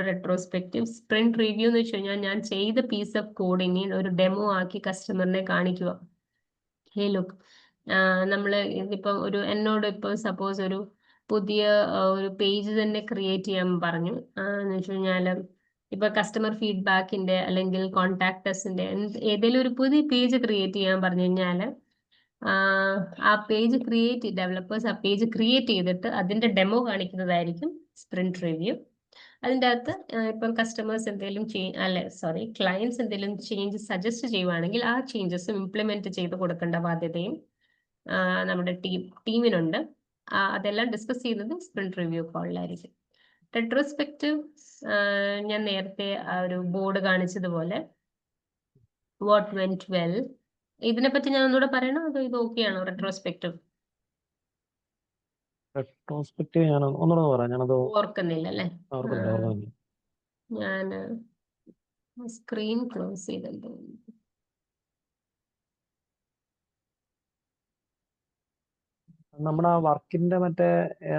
A: retrospective. Sprint review എന്ന് വെച്ച് കഴിഞ്ഞാൽ ഞാൻ ചെയ്ത പീസ് ഓഫ് കോഡിനെ ഒരു ഡെമോ ആക്കി കസ്റ്റമറിനെ കാണിക്കുക. ഹേ ലുക്ക്, നമ്മൾ ഇതിപ്പം എന്നോട് ഇപ്പോൾ സപ്പോസ് ഒരു പുതിയ ഒരു പേജ് തന്നെ ക്രിയേറ്റ് ചെയ്യാൻ പറഞ്ഞു എന്ന് വെച്ച് കഴിഞ്ഞാൽ, ഇപ്പൊ കസ്റ്റമർ ഫീഡ്ബാക്കിന്റെ അല്ലെങ്കിൽ കോൺടാക്ടേഴ്സിന്റെ ഏതെങ്കിലും ഒരു പുതിയ പേജ് ക്രിയേറ്റ് ചെയ്യാൻ പറഞ്ഞു കഴിഞ്ഞാൽ, ആ പേജ് ഡെവലപ്പേഴ്സ് ആ പേജ് ക്രിയേറ്റ് ചെയ്തിട്ട് അതിന്റെ ഡെമോ കാണിക്കുന്നതായിരിക്കും സ്പ്രിന്റ് റിവ്യൂ. അതിൻ്റെ അകത്ത് ഇപ്പം കസ്റ്റമേഴ്സ് എന്തെങ്കിലും ക്ലയൻസ് എന്തെങ്കിലും ചേഞ്ച് സജസ്റ്റ് ചെയ്യുവാണെങ്കിൽ ആ ചേഞ്ചസും ഇംപ്ലിമെന്റ് ചെയ്ത് കൊടുക്കേണ്ട ബാധ്യതയും നമ്മുടെ ടീമിനുണ്ട്. അതെല്ലാം ഡിസ്കസ് ചെയ്യുന്നത് സ്പ്രിന്റ് റിവ്യൂ കോളിലായിരിക്കും. റെട്രോസ്പെക്റ്റീവ് ഞാൻ നേരത്തെ ആ ഒരു ബോർഡ് കാണിച്ചതുപോലെ വാട്ട് വെന്റ് വെൽ. ഇതിനെപ്പറ്റി ഞാൻ ഒന്നുകൂടെ പറയണോ അതോ ഇത് ഓക്കെയാണോ? റെട്രോസ്പെക്റ്റീവ്
B: ഞാൻ ഒന്നുകൂടെ പറയാം. ഞാനത്
A: ഓർക്കുന്നില്ല അല്ലേ?
B: ഓർക്കുന്നില്ല.
A: ഞാൻ സ്ക്രീൻ ക്ലോസ് ചെയ്തല്ലോ.
B: നമ്മുടെ ആ വർക്കിന്റെ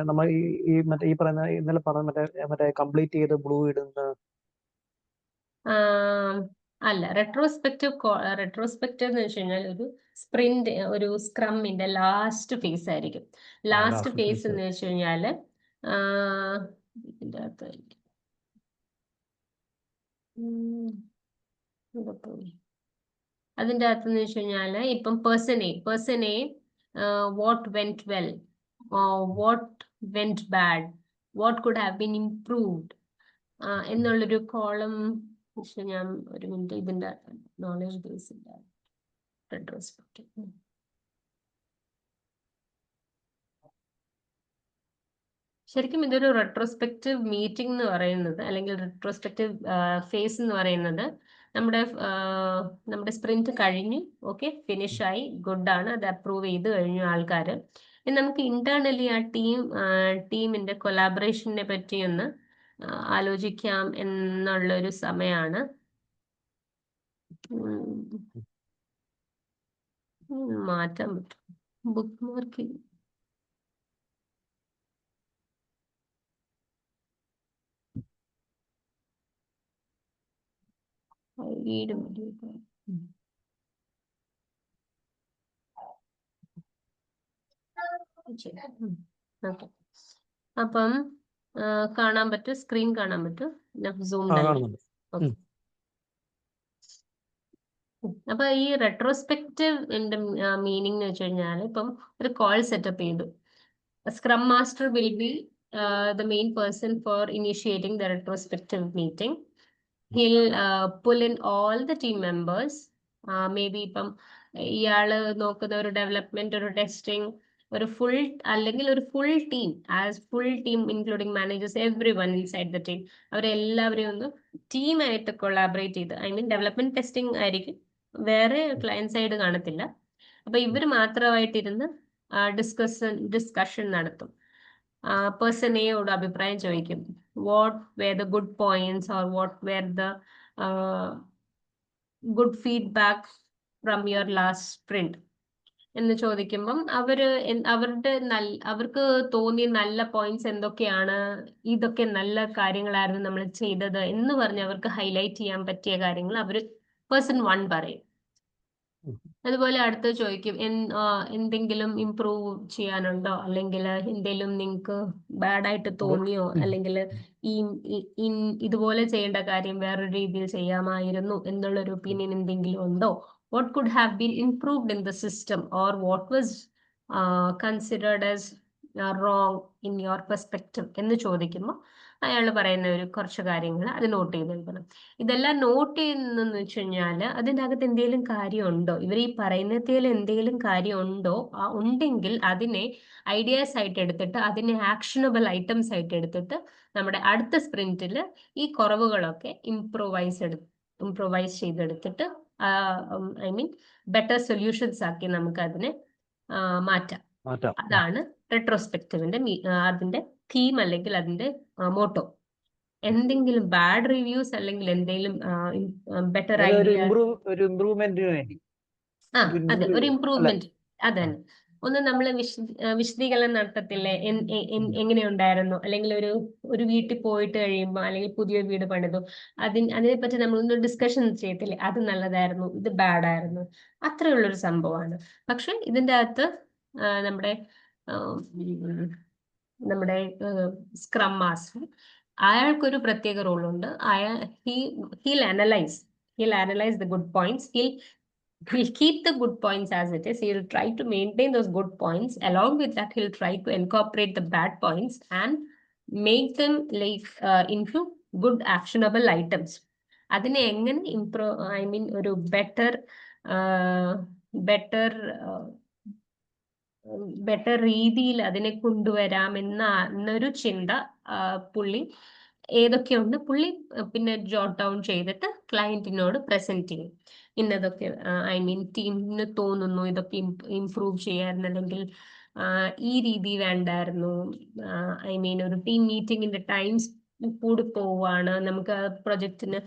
B: നമ്മൾ ഈ പറയുന്ന ഇന്നലെ പറഞ്ഞ മറ്റേ കംപ്ലീറ്റ് ചെയ്ത് ബ്ലൂ ഇടുന്ന
A: അല്ല, റെട്രോസ്പെക്റ്റീവ് എന്ന് വെച്ച് കഴിഞ്ഞാൽ ഒരു സ്ക്രമ്മിന്റെ ലാസ്റ്റ് ഫേസ് ആയിരിക്കും. ലാസ്റ്റ് ഫേസ് എന്ന് വെച്ച് കഴിഞ്ഞാല് ഇതിന്റെ അകത്ത് അതിന്റെ അകത്ത് എന്ന് വെച്ച് കഴിഞ്ഞാല് ഇപ്പം പേഴ്സണെ what went well, what went bad, what could have been improved എന്നുള്ളൊരു കോളം. ഞാൻ ഒരു മിനിറ്റ് ഇതിന്റെ നോളജ് ബേസ് റെട്രോസ്പെക്റ്റീവ്. ശരിക്കും ഇതൊരു റെട്രോസ്പെക്റ്റീവ് മീറ്റിംഗ് എന്ന് പറയുന്നത്, അല്ലെങ്കിൽ റെട്രോസ്പെക്റ്റീവ് ഫേസ് എന്ന് പറയുന്നത് നമ്മുടെ സ്പ്രിന്റ് കഴിഞ്ഞു, ഓക്കെ, ഫിനിഷായി, ഗുഡാണ്, അത് അപ്രൂവ് ചെയ്ത് കഴിഞ്ഞു ആൾക്കാർ. നമുക്ക് ഇന്റേണലി ആ ടീമിന്റെ കൊലാബറേഷനെ പറ്റി ഒന്ന് ആലോചിക്കാം എന്നുള്ളൊരു സമയമാണ്. മാറ്റാൻ പറ്റും ബുക്ക് മാർക്ക്. അപ്പം കാണാൻ പറ്റും, സ്ക്രീൻ കാണാൻ പറ്റും. അപ്പൊ ഈ റെട്രോസ്പെക്റ്റീവിന്റെ മീനിങ് എന്ന് വെച്ച് കഴിഞ്ഞാൽ, ഇപ്പം ഒരു കോൾ സെറ്റപ്പ് ചെയ്തു. Scrum master will be the main person for initiating the retrospective meeting. He'll pull in all the team members. Maybe ഇപ്പം ഇയാള് നോക്കുന്ന ഒരു ഡെവലപ്മെന്റ്, ഒരു ടെസ്റ്റിംഗ്, ഒരു full team including managers, every one inside the team, അവരെല്ലാവരെയും ഒന്ന് ടീമായിട്ട് collaborate ചെയ്ത്, ഐ മീൻ ഡെവലപ്മെന്റ് ടെസ്റ്റിംഗ് ആയിരിക്കും, വേറെ ക്ലയന്റ് സൈഡ് കാണത്തില്ല. അപ്പൊ ഇവർ മാത്രമായിട്ടിരുന്ന് ഡിസ്കഷൻ നടത്തും. പേഴ്സൺ എയോട് അഭിപ്രായം ചോദിക്കും. What were the good points or what were the good feedback from your last sprint. എന്ന് ചോദിക്കുമ്പം അവർക്ക് തോന്നിയ നല്ല പോയിന്റ്സ് എന്തൊക്കെയാണ്, ഇതൊക്കെ നല്ല കാര്യങ്ങളായിരുന്നു നമ്മൾ ചെയ്തത് എന്ന് പറഞ്ഞ് അവർക്ക് ഹൈലൈറ്റ് ചെയ്യാൻ പറ്റിയ കാര്യങ്ങൾ അവർ പേഴ്സൺ 1 പറയും. അതുപോലെ അടുത്ത് ചോദിക്കും എന്തെങ്കിലും ഇംപ്രൂവ് ചെയ്യാനുണ്ടോ, അല്ലെങ്കിൽ എന്തെങ്കിലും നിങ്ങൾക്ക് ബാഡായിട്ട് തോന്നിയോ, അല്ലെങ്കിൽ ഈ ഇതുപോലെ ചെയ്യേണ്ട കാര്യം വേറൊരു രീതിയിൽ ചെയ്യാമായിരുന്നു എന്നുള്ളൊരു ഒപ്പീനിയൻ എന്തെങ്കിലും ഉണ്ടോ, what could have been improved in the system, or what was considered as wrong in your perspective എന്ന് ചോദിക്കുമ്പോൾ അയാൾ പറയുന്ന കുറച്ച് കാര്യങ്ങൾ അത് നോട്ട് ചെയ്ത് എഴുതണം. ഇതെല്ലാം നോട്ട് ചെയ്യുന്നതെന്ന് വെച്ച് കഴിഞ്ഞാൽ അതിൻ്റെ അകത്ത് എന്തെങ്കിലും കാര്യമുണ്ടോ, ഇവർ ഈ പറയുന്നതിൽ എന്തെങ്കിലും കാര്യമുണ്ടോ, ഉണ്ടെങ്കിൽ അതിനെ ഐഡിയാസ് ആയിട്ട് എടുത്തിട്ട് അതിനെ ആക്ഷനബിൾ ഐറ്റംസ് ആയിട്ട് എടുത്തിട്ട് നമ്മുടെ അടുത്ത സ്പ്രിന്റിൽ ഈ കുറവുകളൊക്കെ ഇംപ്രൂവൈസ് ചെയ്തെടുത്തിട്ട് ഐ മീൻ ബെറ്റർ സൊല്യൂഷൻസ് ആക്കി നമുക്ക് അതിനെ മാറ്റാം. അതാണ് റെട്രോസ്പെക്റ്റീവിന്റെ അതിന്റെ തീം അല്ലെങ്കിൽ അതിന്റെ മോട്ടോ. എന്തെങ്കിലും ബാഡ് റിവ്യൂസ് അല്ലെങ്കിൽ എന്തെങ്കിലും ബെറ്റർ ഐഡിയ, അതെ, ഒരു ഇംപ്രൂവ്മെന്റ്. അത് തന്നെ. ഒന്ന് നമ്മൾ വിശദീകരണം നടത്തത്തില്ലേ, എങ്ങനെയുണ്ടായിരുന്നു, അല്ലെങ്കിൽ ഒരു വീട്ടിൽ പോയിട്ട് കഴിയുമ്പോൾ, അല്ലെങ്കിൽ പുതിയ വീട് പണിതു അതിനെപ്പറ്റി നമ്മളൊന്ന് ഡിസ്കഷൻ ചെയ്യത്തില്ലേ, അത് നല്ലതായിരുന്നു, ഇത് ബാഡായിരുന്നു, അത്രയുള്ളൊരു സംഭവമാണ്. പക്ഷെ ഇതിൻ്റെ അകത്ത് നമ്മുടെ സ്ക്രം മാസ്റ്റർ അയാൾക്കൊരു പ്രത്യേക റോളുണ്ട്. he'll analyze the good points. He'll keep the good points as it is. He'll try to maintain those good points. Along with that, he'll try to incorporate the bad points and make them into good actionable items. അതിനെ എങ്ങനെ ഒരു better രീതിയിൽ അതിനെ കൊണ്ടുവരാം എന്നൊരു ചിന്ത പുള്ളി ഏതൊക്കെയുണ്ട് പുള്ളി പിന്നെ ജോട്ട് ഡൗൺ ചെയ്തിട്ട് ക്ലയന്റിനോട് പ്രസന്റ് ചെയ്യും. ഇന്നതൊക്കെ ടീമിന് തോന്നുന്നു ഇതൊക്കെ ഇംപ്രൂവ് ചെയ്യായിരുന്നു, അല്ലെങ്കിൽ ഈ രീതി വേണ്ടായിരുന്നു, ഒരു ടീം മീറ്റിംഗിന്റെ ടൈം കൂടി പോവാണ്, നമുക്ക് പ്രൊജക്ടിന്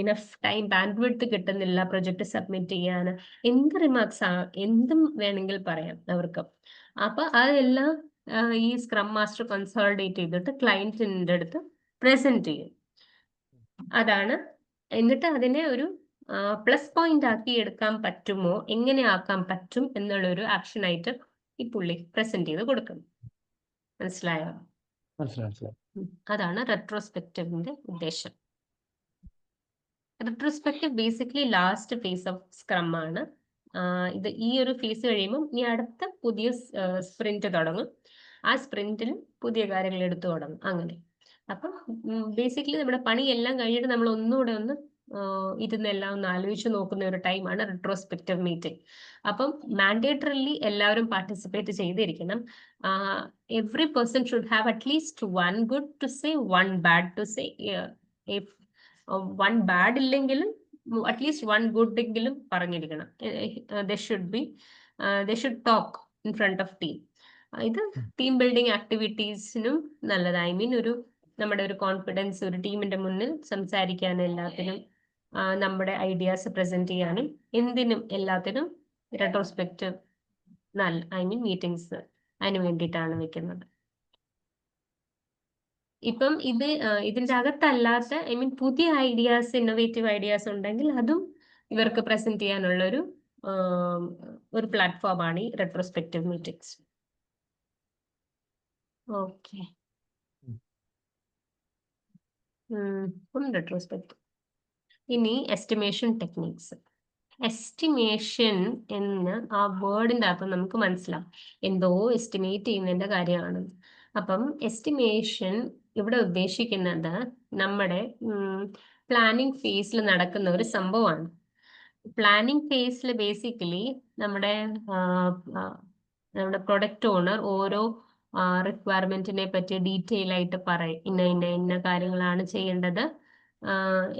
A: ഇനഫ് ടൈം ബാൻഡ്വിഡ്ത്ത് കിട്ടുന്നില്ല പ്രൊജക്ട് സബ്മിറ്റ് ചെയ്യാൻ, എന്ത് റിമാർക്സ് എന്തും വേണമെങ്കിൽ പറയാം അവർക്ക്. അപ്പൊ അതെല്ലാം ഈ സ്ക്രം മാസ്റ്റർ കൺസോൾഡേറ്റ് ചെയ്തിട്ട് ക്ലയന്റിന്റെ അടുത്ത് പ്രസന്റ് ചെയ്യും. അതാണ്. എന്നിട്ട് അതിനെ ഒരു പ്ലസ് പോയിന്റ് ആക്കി എടുക്കാൻ പറ്റുമോ, എങ്ങനെ ആക്കാൻ പറ്റും എന്നുള്ളൊരു ആക്ഷൻ ആയിട്ട് ഈ പുള്ളി പ്രസന്റ് ചെയ്ത് കൊടുക്കും. മനസ്സിലായോ? അതാണ് റെട്രോസ്പെക്റ്റീവിന്റെ ഉദ്ദേശം. Retrospective basically last face of scrum ആണ്. ഇത് ഈ ഒരു ഫേസ് കഴിയുമ്പോൾ ഇനി അടുത്ത പുതിയ സ്പ്രിന്റ് തുടങ്ങും. ആ സ്പ്രിന്റിൽ പുതിയ കാര്യങ്ങൾ എടുത്തു തുടങ്ങും. അങ്ങനെ അപ്പം ബേസിക്കലി നമ്മുടെ പണിയെല്ലാം കഴിഞ്ഞിട്ട് നമ്മൾ ഒന്നുകൂടെ ഇരുന്നെല്ലാം ഒന്ന് ആലോചിച്ച് നോക്കുന്ന ഒരു ടൈമാണ് റെട്രോസ്പെക്റ്റീവ് മീറ്റിംഗ്. അപ്പം മാൻഡേറ്ററിലി എല്ലാവരും പാർട്ടിസിപ്പേറ്റ് ചെയ്തിരിക്കണം. Every person should have at least one good to say, one bad to say. One bad ഇല്ലെങ്കിലും അറ്റ്ലീസ്റ്റ് വൺ ഗുഡ് എങ്കിലും പറഞ്ഞിരിക്കണം. They should talk in front of team. ഇത് ടീം ബിൽഡിംഗ് ആക്ടിവിറ്റീസിനും നല്ലത്. നമ്മുടെ ഒരു കോൺഫിഡൻസ്, ഒരു ടീമിന്റെ മുന്നിൽ സംസാരിക്കാനും, എല്ലാത്തിനും നമ്മുടെ ഐഡിയാസ് പ്രസന്റ് ചെയ്യാനും, എന്തിനും എല്ലാത്തിനും റെട്രോസ്പെക്റ്റീവ് മീറ്റിംഗ്സ് അതിന് വേണ്ടിയിട്ടാണ് വെക്കുന്നത്. ഇപ്പം ഇതിന്റെ അകത്തല്ലാത്ത പുതിയ ഐഡിയാസ്, ഇന്നോവേറ്റീവ് ഐഡിയാസ് ഉണ്ടെങ്കിൽ അതും ഇവർക്ക് പ്രസന്റ് ചെയ്യാനുള്ള ഒരു പ്ലാറ്റ്ഫോമാണ് ഈ റെട്രോസ്പെക്റ്റീവ് മീറ്റിംഗ്സ്. ഓക്കെ. റെട്രോസ്പെക്റ്റീവ്. ഇനി എസ്റ്റിമേഷൻ ടെക്നിക്സ്. എസ്റ്റിമേഷൻ എന്ന് ആ വേർഡിന്റെ അകത്ത് നമുക്ക് മനസ്സിലാവും എന്തോ എസ്റ്റിമേറ്റ് ചെയ്യുന്നതിന്റെ കാര്യമാണ്. അപ്പം എസ്റ്റിമേഷൻ ഇവിടെ ഉദ്ദേശിക്കുന്നത് നമ്മുടെ പ്ലാനിങ് ഫേസിൽ നടക്കുന്ന ഒരു സംഭവമാണ്. പ്ലാനിങ് ഫേസിൽ ബേസിക്കലി നമ്മുടെ പ്രൊഡക്റ്റ് ഓണർ ഓരോ റിക്വയർമെന്റിനെ പറ്റി ഡീറ്റെയിൽ ആയിട്ട് പറയും. ഇന്ന കാര്യങ്ങളാണ് ചെയ്യേണ്ടത്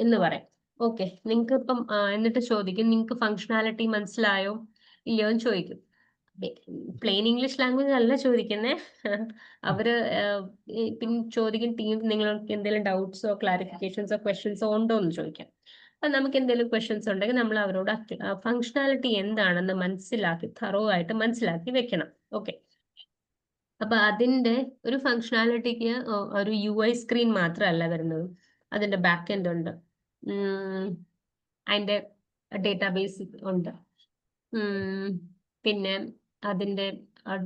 A: എന്ന് പറയും. ഓക്കെ, നിങ്ങൾക്ക് ഇപ്പം എന്നിട്ട് ചോദിക്കും നിങ്ങൾക്ക് ഫങ്ഷണാലിറ്റി മനസ്സിലായോ ഇല്ലയോ എന്ന് ചോദിക്കും. പ്ലെയിൻ ഇംഗ്ലീഷ് ലാംഗ്വേജ് അല്ല ചോദിക്കുന്നേ. അവര് പിന്നെ ചോദിക്കും നിങ്ങൾക്ക് എന്തെങ്കിലും ഡൗട്ട്സോ ക്ലാരിഫിക്കേഷൻസോ ക്വസ്റ്റ്യൻസോ ഉണ്ടോ എന്ന് ചോദിക്കാം. അപ്പം നമുക്ക് എന്തെങ്കിലും ക്വസ്റ്റ്യൻസ് ഉണ്ടെങ്കിൽ നമ്മൾ അവരോട് ഫങ്ഷണാലിറ്റി എന്താണെന്ന് മനസ്സിലാക്കി തറോ ആയിട്ട് മനസ്സിലാക്കി വെക്കണം. ഓക്കെ, അപ്പൊ അതിന്റെ ഒരു ഫങ്ഷണാലിറ്റിക്ക് ഒരു UI സ്ക്രീൻ മാത്രമല്ല വരുന്നത്, അതിന്റെ ബാക്ക് എൻഡ് ഉണ്ട്, അതിന്റെ ഡേറ്റാബേസ് ഉണ്ട്, പിന്നെ അതിന്റെ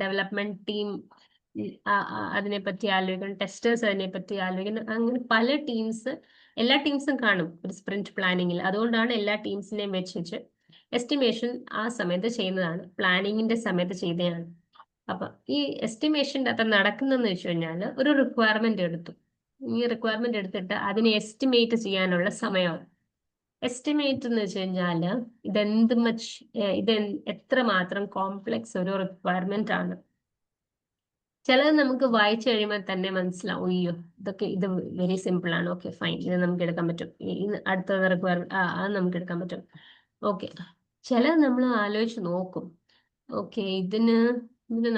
A: ഡെവലപ്മെന്റ് ടീം അതിനെപ്പറ്റി ആലോചിക്കണം, ടെസ്റ്റേഴ്സ് അതിനെപ്പറ്റി ആലോചിക്കണം, അങ്ങനെ പല ടീംസ്, എല്ലാ ടീംസും കാണും ഒരു സ്പ്രിന്റ് പ്ലാനിങ്ങിൽ. അതുകൊണ്ടാണ് എല്ലാ ടീംസിനെയും വെച്ചിട്ട് എസ്റ്റിമേഷൻ ആ സമയത്ത് ചെയ്യുന്നതാണ്, പ്ലാനിങ്ങിന്റെ സമയത്ത് ചെയ്തതാണ്. അപ്പൊ ഈ എസ്റ്റിമേഷൻ്റെ അകത്ത് നടക്കുന്നതെന്ന് വെച്ച് കഴിഞ്ഞാൽ ഒരു റിക്വയർമെന്റ് എടുത്തു, ഈ റിക്വയർമെന്റ് എടുത്തിട്ട് അതിനെ എസ്റ്റിമേറ്റ് ചെയ്യാനുള്ള സമയമാണ്. എസ്റ്റിമേറ്റ് എന്ന് വെച്ച് കഴിഞ്ഞാൽ ഇത് എത്രമാത്രം കോംപ്ലക്സ് ഒരു റിക്വയർമെന്റ് ആണ്. ചിലത് നമുക്ക് വായിച്ചു കഴിയുമ്പോൾ തന്നെ മനസ്സിലാവും, അയ്യോ ഇത് വെരി സിമ്പിൾ ആണ്, ഓക്കെ ഫൈൻ, ഇത് നമുക്ക് എടുക്കാൻ പറ്റും, അടുത്ത റിക്വയർമെന്റ് അത് നമുക്ക് എടുക്കാൻ പറ്റും. ഓക്കെ, ചിലത് നമ്മൾ ആലോചിച്ച് നോക്കും, ഓക്കെ ഇതിന്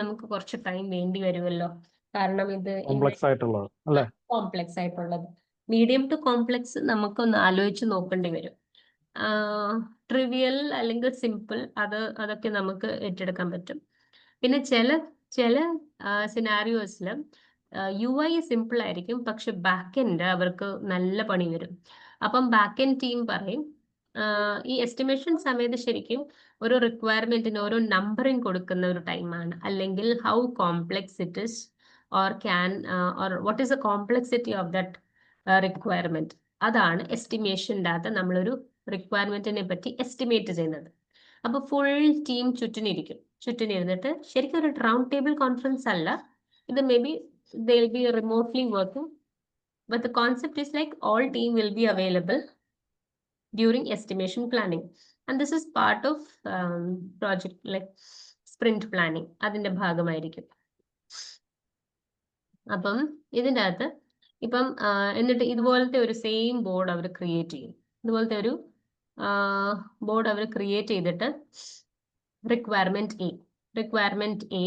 A: നമുക്ക് കുറച്ച് ടൈം വേണ്ടി വരുമല്ലോ, കാരണം ഇത്
B: കോംപ്ലക്സ് ആയിട്ടുള്ളത് അല്ലേ?
A: കോംപ്ലക്സ് ആയിട്ടുള്ളത്, മീഡിയം ടു കോംപ്ലക്സ് നമുക്കൊന്ന് ആലോചിച്ച് നോക്കേണ്ടി വരും. ട്രിവിയൽ അല്ലെങ്കിൽ സിമ്പിൾ അതൊക്കെ നമുക്ക് ഏറ്റെടുക്കാൻ പറ്റും. പിന്നെ ചില സിനാരിയോസിൽ UI സിമ്പിൾ ആയിരിക്കും, പക്ഷെ ബാക്ക് എൻഡ് അവർക്ക് നല്ല പണി വരും. അപ്പം ബാക്ക് എൻഡ് ടീം പറയും, ഈ എസ്റ്റിമേഷൻ സമയത്ത് ശരിക്കും ഒരു റിക്വയർമെന്റിന് ഓരോ നമ്പറിങ് കൊടുക്കുന്ന ഒരു ടൈമാണ്, അല്ലെങ്കിൽ how complex it is or what is the complexity of that requirement. അതാണ് എസ്റ്റിമേഷൻ്റെ അകത്ത് നമ്മളൊരു റിക്വയർമെന്റിനെ പറ്റി എസ്റ്റിമേറ്റ് ചെയ്യുന്നത്. അപ്പൊ ഫുൾ ടീം ചുറ്റിനിരുന്നിട്ട് ശരിക്കും ഒരു റൗണ്ട് ടേബിൾ കോൺഫറൻസ് അല്ല ഇത്, may be they will be remotely working, but the concept is like all team will be available during estimation planning, and this is part of project like sprint planning, അതിന്റെ ഭാഗമായിരിക്കും. അപ്പം ഇതിൻ്റെ അകത്ത് ഇപ്പം എന്നിട്ട് ഇതുപോലത്തെ ഒരു സെയിം ബോർഡ് അവർ create ചെയ്യും. ഇതുപോലത്തെ ഒരു ബോർഡ് അവർ ക്രിയേറ്റ് ചെയ്തിട്ട് റിക്വയർമെന്റ് എ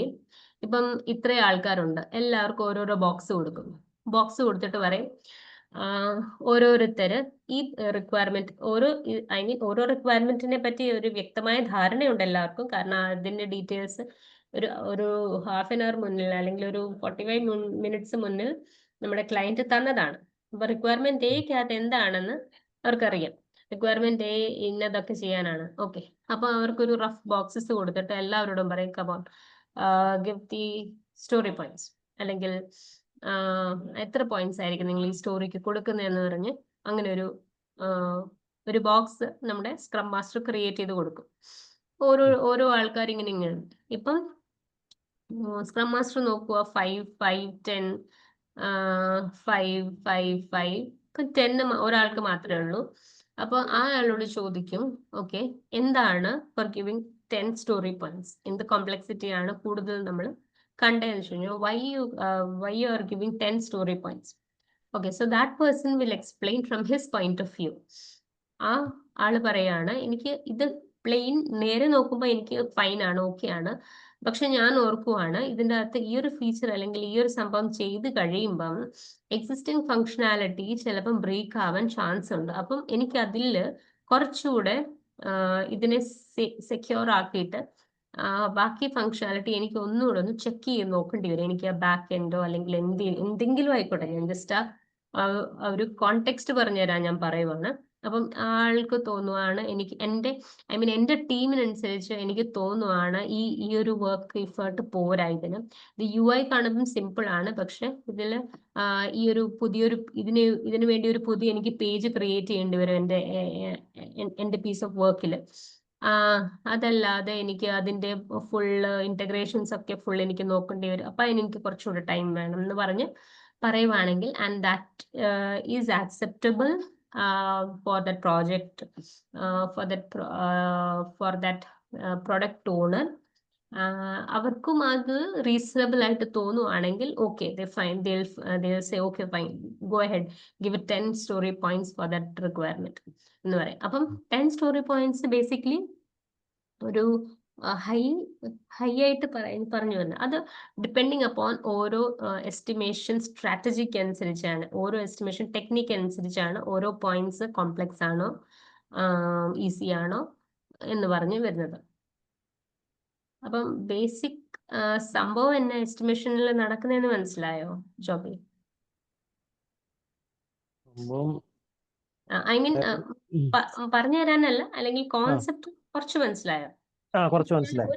A: ഇപ്പം ഇത്ര ആൾക്കാരുണ്ട്, എല്ലാവർക്കും ഓരോരോ ബോക്സ് കൊടുക്കും. ബോക്സ് കൊടുത്തിട്ട് പറയും, ഓരോരുത്തര് ഈ റിക്വയർമെന്റ് ഓരോ റിക്വയർമെന്റിനെ പറ്റി ഒരു വ്യക്തമായ ധാരണയുണ്ട് എല്ലാവർക്കും, കാരണം അതിന്റെ ഡീറ്റെയിൽസ് ഒരു ഹാഫ് ആൻ അവർ മുന്നിൽ അല്ലെങ്കിൽ ഒരു 45 മിനിറ്റ്സ് മുന്നിൽ നമ്മുടെ ക്ലയന്റ് തന്നതാണ്. അപ്പൊ റിക്വയർമെന്റ് എക്കകത്ത് എന്താണെന്ന് അവർക്കറിയാം, റിക്വയർമെന്റ് എ ഇന്നതൊക്കെ ചെയ്യാനാണ്. ഓക്കെ, അപ്പൊ അവർക്കൊരു റഫ് ബോക്സസ് കൊടുത്തിട്ട് എല്ലാവരോടും പറയും, come on give the story points, അല്ലെങ്കിൽ എത്ര പോയിന്റ്സ് ആയിരിക്കും നിങ്ങൾ ഈ സ്റ്റോറിക്ക് കൊടുക്കുന്നതെന്ന് പറഞ്ഞ് അങ്ങനെ ഒരു ബോക്സ് നമ്മുടെ സ്ക്രം മാസ്റ്റർ ക്രിയേറ്റ് ചെയ്ത് കൊടുക്കും. ഓരോ ആൾക്കാർ ഇങ്ങനെ ഇപ്പം സ്ക്രം മാസ്റ്റർ നോക്കുക, 5 5 10 5 5 5 ഇപ്പം 10 ഒരാൾക്ക് മാത്രമേ ഉള്ളൂ. അപ്പോൾ ആ ആളോട് ചോദിക്കും, ഓക്കെ എന്താണ് ഫോർ ഗിവിങ് 10 സ്റ്റോറി പോയിന്റ്സ്, എന്ത് കോംപ്ലക്സിറ്റി ആണ് കൂടുതൽ നമ്മൾ കണ്ടതെന്ന് വെച്ച് കഴിഞ്ഞാൽ, why you are giving 10 story points. Okay, so that person will explain from his point of view. ആ ആള് പറയാണ്, എനിക്ക് ഇത് പ്ലെയിൻ നേരെ നോക്കുമ്പോൾ എനിക്ക് ഫൈൻ ആണ്, ഓക്കെ ആണ്, പക്ഷെ ഞാൻ ഓർക്കുവാണ് ഇതിൻ്റെ അകത്ത് ഈ ഒരു ഫീച്ചർ അല്ലെങ്കിൽ ഈ ഒരു സംഭവം ചെയ്ത് കഴിയുമ്പം എക്സിസ്റ്റിംഗ് ഫങ്ഷനാലിറ്റി ചിലപ്പം ബ്രേക്ക് ആവാൻ ചാൻസ് ഉണ്ട്. അപ്പം എനിക്ക് അതിൽ കുറച്ചുകൂടെ ഇതിനെ സെക്യൂർ ആക്കിയിട്ട് ബാക്കി ഫങ്ഷനാലിറ്റി എനിക്ക് ഒന്നുകൂടെ ഒന്ന് ചെക്ക് ചെയ്ത് നോക്കേണ്ടി വരും. എനിക്ക് ആ ബാക്ക് എൻഡോ അല്ലെങ്കിൽ എന്തെങ്കിലും ആയിക്കോട്ടെ, ഞാൻ ജസ്റ്റ് ഒരു കോണ്ടെക്സ്റ്റ് പറഞ്ഞുതരാൻ ഞാൻ പറയുവാണ്. അപ്പം ആൾക്ക് തോന്നുവാണ്, എനിക്ക് എൻ്റെ ടീമിനനുസരിച്ച് എനിക്ക് തോന്നുവാണ് ഈ ഒരു വർക്ക് ഇഫേർട്ട് പോരാ ഇതിന്. ഇത് UI കാണുമ്പം സിമ്പിൾ ആണ്, പക്ഷെ ഇതിൽ ഈ ഒരു ഇതിനു വേണ്ടി ഒരു പുതിയ എനിക്ക് പേജ് ക്രിയേറ്റ് ചെയ്യേണ്ടി വരും എൻ്റെ പീസ് ഓഫ് വർക്കിൽ. അതല്ലാതെ എനിക്ക് അതിൻ്റെ ഫുള്ള് ഇൻ്റഗ്രേഷൻസ് ഒക്കെ ഫുൾ എനിക്ക് നോക്കേണ്ടി വരും. അപ്പം എനിക്ക് കുറച്ചുകൂടെ ടൈം വേണം എന്ന് പറഞ്ഞ് പറയുവാണെങ്കിൽ, and that is acceptable for that project, for that product owner, അവർക്കും അത് റീസണബിൾ ആയിട്ട് തോന്നുവാണെങ്കിൽ okay, they'll say okay fine, go ahead, give it 10 story points for that requirement എന്ന് പറയും. അപ്പം 10 story points ബേസിക്കലി ഒരു ഹൈ ആയിട്ട് പറഞ്ഞു വന്നത്, അത് ഡിപ്പെൻഡിങ് അപ്പോൺ ഓരോ എസ്റ്റിമേഷൻ സ്ട്രാറ്റജിക്ക് അനുസരിച്ചാണ്, ഓരോ എസ്റ്റിമേഷൻ ടെക്നിക്ക് അനുസരിച്ചാണ് ഓരോ പോയിന്റ്സ് കോംപ്ലക്സ് ആണോ ഈസി ആണോ എന്ന് പറഞ്ഞ് വരുന്നത്. അപ്പം ബേസിക് സംഭവം എന്നെ എസ്റ്റിമേഷനിൽ നടക്കുന്നതെന്ന് മനസ്സിലായോ ജോബി?
B: സംഭവം
A: ഐ മീൻ
B: ഉം.
A: പറഞ്ഞു തരാനല്ല, അല്ലെങ്കിൽ കോൺസെപ്റ്റ് കുറച്ച് മനസ്സിലായോ?
B: കുറച്ച് മനസ്സിലായി.